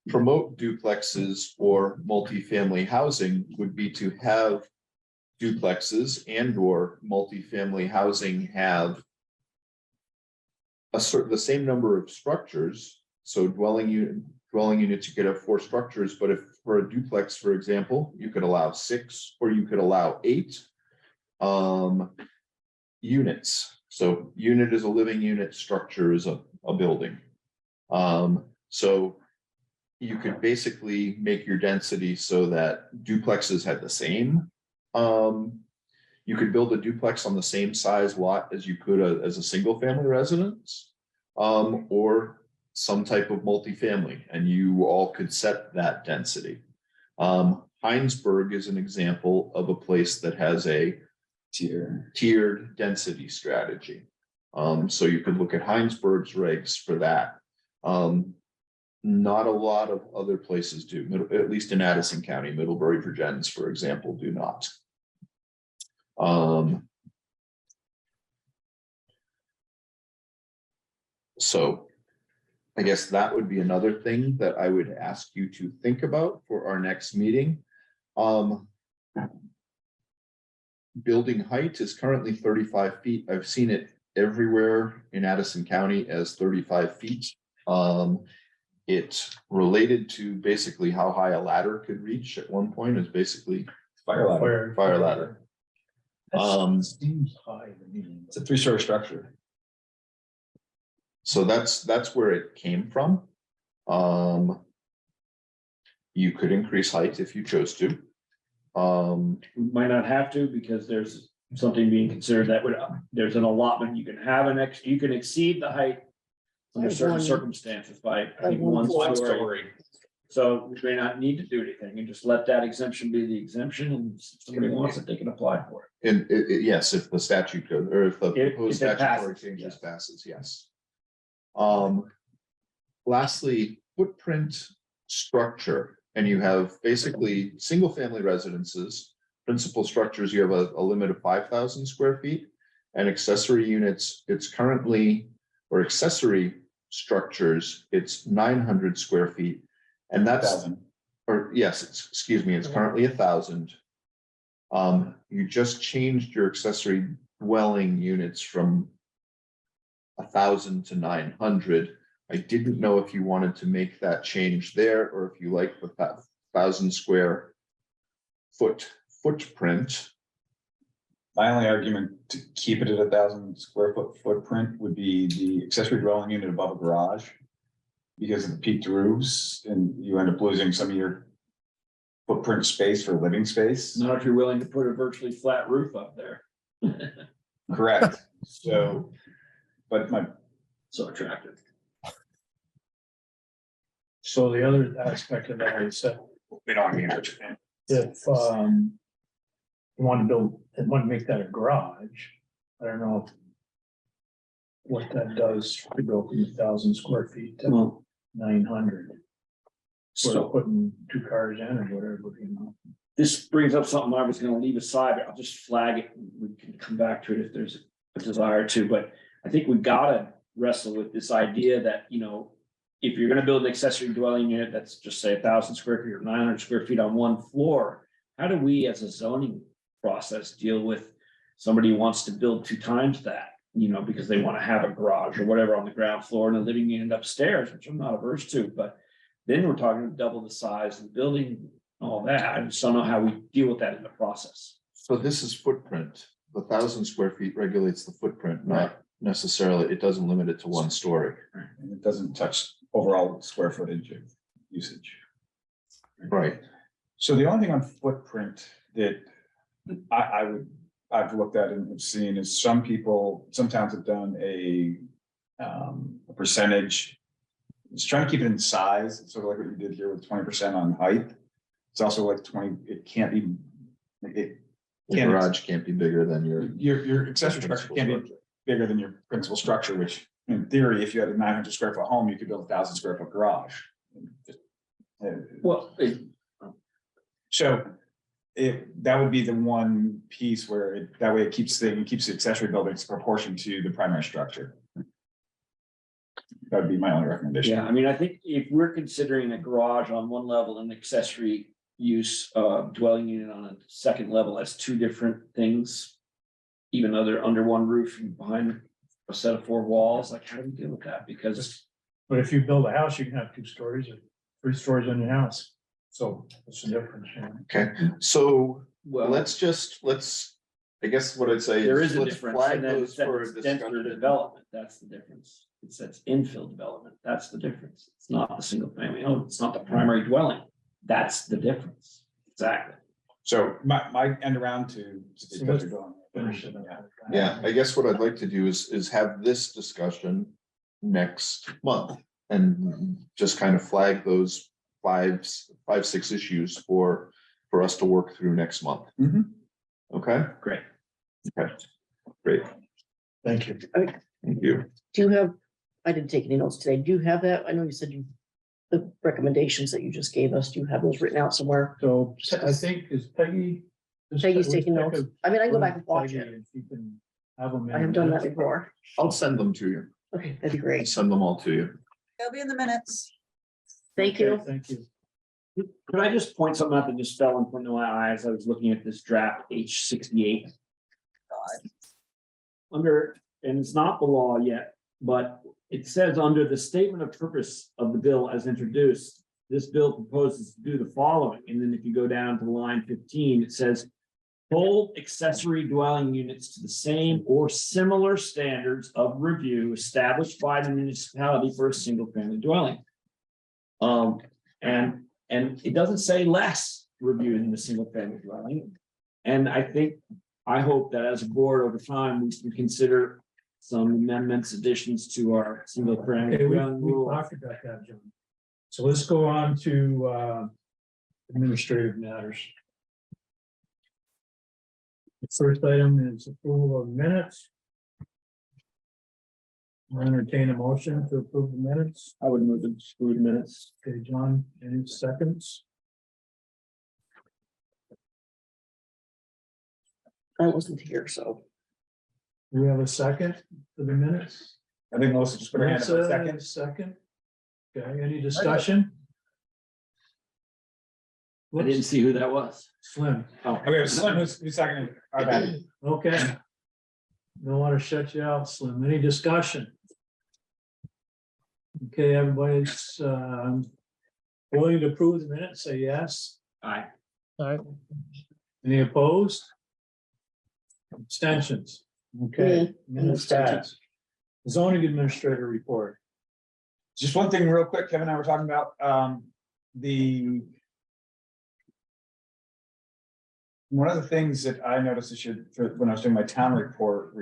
promote duplexes or multifamily housing, would be to have duplexes and or multifamily housing have the same number of structures. So dwelling units, you could have 4 structures, but if for a duplex, for example, you could allow 6 or you could allow 8 units. So unit is a living unit, structure is a building. So you could basically make your density so that duplexes had the same. You could build a duplex on the same size lot as you could as a single family residence, or some type of multifamily, and you all could set that density. Heinsberg is an example of a place that has a tiered density strategy. So you could look at Heinsberg's regs for that. Not a lot of other places do, at least in Addison County. Middlebury, Virginia, for example, do not. So I guess that would be another thing that I would ask you to think about for our next meeting. Building height is currently 35 feet. I've seen it everywhere in Addison County as 35 feet. It's related to basically how high a ladder could reach at one point, is basically Fire ladder. fire ladder. Seems high to me. It's a 3-story structure. So that's where it came from. You could increase height if you chose to. We might not have to, because there's something being considered that there's an allotment, you can have you can exceed the height under Like certain one- circumstances by, I like think, one one floor. story. So we may not need to do anything and just let that exemption be the exemption, and if somebody wants it, they can apply for it. And yes, if the statute goes, or if the proposed If it statutory passes, changes yeah. passes, yes. Lastly, footprint structure, and you have basically single family residences. Principal structures, you have a limit of 5,000 square feet, and accessory units, it's currently, or accessory structures, it's 900 square feet. And that's, 1,000. or yes, excuse me, it's currently 1,000. You just changed your accessory dwelling units from 1,000 to 900. I didn't know if you wanted to make that change there, or if you like the 1,000 square footprint. My only argument to keep it at 1,000 square foot footprint would be the accessory dwelling unit above a garage. Because of the peaked roofs, and you end up losing some of your footprint space for living space. Not if you're willing to put a virtually flat roof up there. Correct. So, but my, So attractive. So the other aspect of that is that we don't mean it. if you want to build, and want to make that a garage, I don't know what that does to go from 1,000 square feet to Well, 900. So so putting 2 cars in or whatever, you know. this brings up something I was gonna leave aside, but I'll just flag it. We can come back to it if there's a desire to, but I think we gotta wrestle with this idea that, you know, if you're gonna build an accessory dwelling unit, that's just say 1,000 square feet or 900 square feet on one floor, how do we as a zoning process deal with somebody who wants to build 2 times that? You know, because they want to have a garage or whatever on the ground floor and a living unit upstairs, which I'm not averse to, but then we're talking double the size of the building, all that. I just don't know how we deal with that in the process. So this is footprint. The 1,000 square feet regulates the footprint, not necessarily, it doesn't limit it to 1 story. And it doesn't touch overall square footage of usage. Right. So the only thing on footprint that I've looked at and have seen is some towns have done a percentage. It's trying to keep it in size, it's sort of like what you did here with 20% on height. It's also like 20, it can't be. The garage can't be bigger than Your accessory structure can't be bigger than your principal structure, which in theory, if you had a 900 square foot home, you could build a 1,000 square foot garage. Well, So that would be the one piece where that way it keeps the accessory buildings proportion to the primary structure. That would be my only recommendation. yeah, I mean, I think if we're considering a garage on one level and accessory use dwelling unit on a second level as 2 different things. Even though they're under one roof and behind a set of 4 walls, like how do we deal with that? Because But if you build a house, you can have 2 stories or 3 stories on your house. So what's the difference? You know? Okay, so well, let's, I guess what I'd say there is is a let's difference. flag And then it those says for it's denser discussion. development, that's the difference. It says infill development, that's the difference. It's not the single family home, it's not the primary dwelling. That's the difference. Exactly. So my end around to. Yeah, I guess what I'd like to do is have this discussion next month and just kind of flag those 5, 6 issues for us to work through next month. Mhm. Okay, Great. okay, great, Thank you. thank you. Do you have, I didn't take any notes today. Do you have that? I know you said the recommendations that you just gave us, do you have those written out somewhere? So I think is Peggy. Peggy's taking notes. I mean, I can go back and watch Peggy, it. if you can have them in I have done that minutes. before. I'll send them to you. Okay, that'd be I'll great. send them all to you. They'll be in the minutes. Thank you. Okay, thank you. Could I just point something out that just fell in front of my eyes? I was looking at this draft H68. Under, and it's not the law yet, but it says under the statement of purpose of the bill as introduced, this bill proposes to do the following. And then if you go down to line 15, it says hold accessory dwelling units to the same or similar standards of review established by the municipality for a single family dwelling. And it doesn't say less review than the single family dwelling. And I hope that as a board over time, we can consider some amendments, additions to our single family Okay, dwelling we rule. talked about that, John. So let's go on to administrative matters. The first item is approval of minutes. I'll entertain a motion to approve the minutes. I would move to exclude minutes. Okay, John, any seconds? I wasn't here, so. Do we have a second for the minutes? I think most just put a hand up for a second. Second. Okay, any discussion? I didn't see who that was. Slim, Oh, Okay, Slim, who's second? Our bad. okay. Don't want to shut you out, Slim. Any discussion? Okay, everybody's willing to approve the minutes, say yes. aye. All right, Any opposed? Abstentions? Okay. Minutes passed. Zoning administrator report. Just one thing real quick, Kevin and I were talking about, the. One of the things that I noticed this year, when I was doing my town report,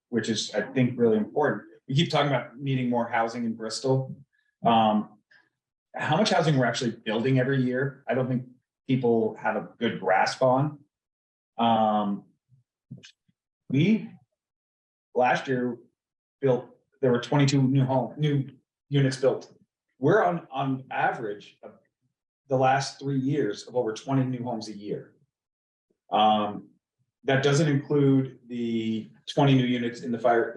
which is, I think, really important. We keep talking about needing more housing in Bristol. How much housing we're actually building every year, I don't think people have a good grasp on. We, last year, there were 22 new units built. We're on average of the last 3 years of over 20 new homes a year. That doesn't include the 20 new units in the fire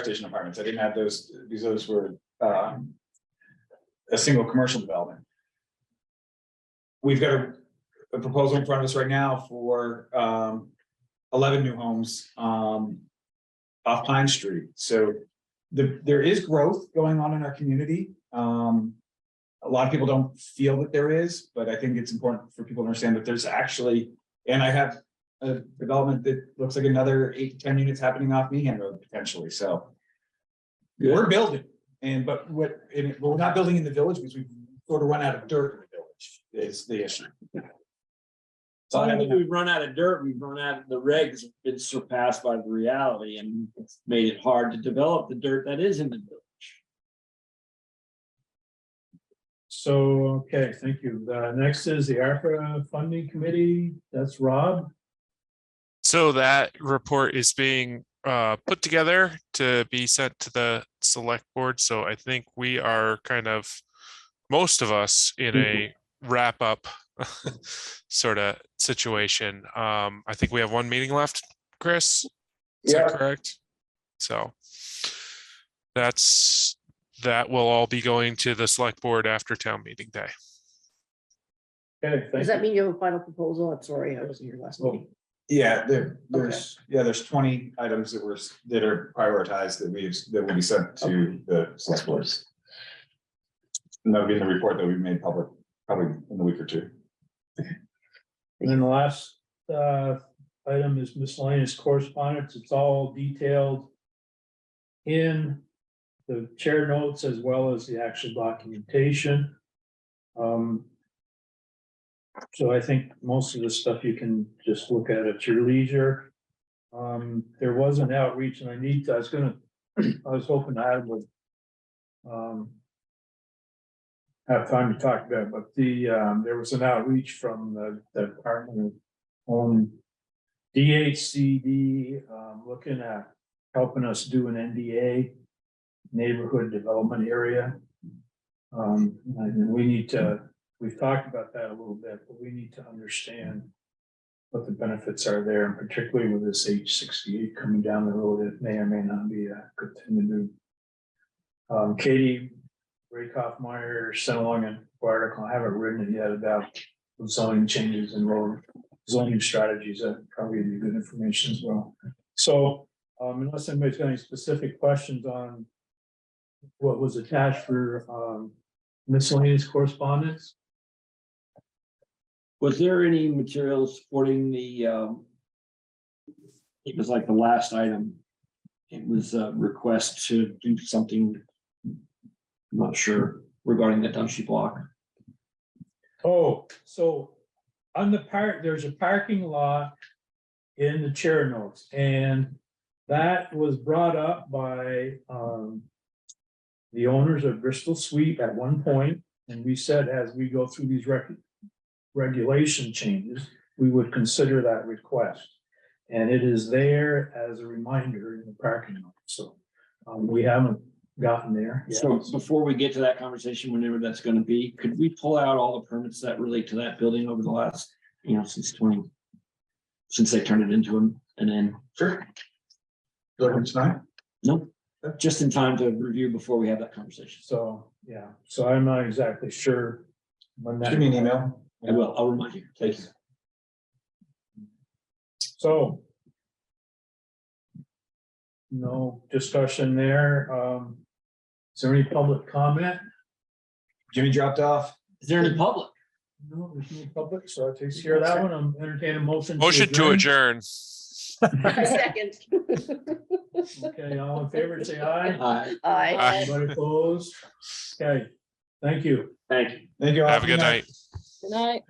station apartments. I didn't have those because those were a single commercial development. We've got a proposal in front of us right now for 11 new homes off Pine Street. So there is growth going on in our community. A lot of people don't feel that there is, but I think it's important for people to understand that there's actually, and I have a development that looks like another 8 to 10 units happening off Meehan Road potentially. So we're building, but we're not building in the village because we've sort of run out of dirt in the village is the issue. So I think we've run out of dirt, we've run out of the regs, have been surpassed by the reality, and it's made it hard to develop the dirt that is in the village. So, okay, thank you. Next is the ARPA funding committee. That's Rob. So that report is being put together to be sent to the select board. So I think we are kind of, most of us, in a wrap up sort of situation. I think we have one meeting left, Chris. Is that correct? So that will all be going to the select board after town meeting day. Okay, thank Does you. that mean you have a final proposal? I'm sorry, I wasn't here last meeting. Yeah, there's 20 items that are prioritized that will be sent to the select board. And that'll be in the report that we've made public probably in a week or two. And then the last item is miscellaneous correspondence. It's all detailed in the chair notes as well as the actual documentation. So I think most of the stuff you can just look at your leisure. There was an outreach and I was hoping I would have time to talk about it, but there was an outreach from the Department of DHCD looking at helping us do an NDA, neighborhood development area. And we've talked about that a little bit, but we need to understand what the benefits are there, and particularly with this H68 coming down the road, it may or may not be a good thing to do. Katie Rakoff-Meyer sent along an article, I haven't written it yet, about zoning changes and road zoning strategies. That probably be good information as well. So unless anybody's got any specific questions on what was attached for miscellaneous correspondence. Was there any material supporting the, it was like the last item. It was a request to do something, I'm not sure, regarding the Dungey block. Oh, so on the there's a parking lot in the chair notes, and that was brought up by the owners of Bristol Suite at one point, and we said as we go through these regulation changes, we would consider that request. And it is there as a reminder in the parking lot. So we haven't gotten there yet. So before we get to that conversation, whenever that's going to be, could we pull out all the permits that relate to that building over the last, since they turned it into an inn? Sure. Go ahead tonight. Nope, just in time to review before we have that conversation. So, yeah, so I'm not exactly sure when that. Give me an email. I will, I'll remind you. Thank you. So. No discussion there. Is there any public comment? Jimmy dropped off. Is there any public? No, there's no public, so that takes care of that one. I'm entertaining a motion. Motion to adjourn. Second. Okay, all in favor, say aye. Aye. Aye. Anybody opposed? Okay, thank you. Thank you. Thank you all. Have a good night. Good night.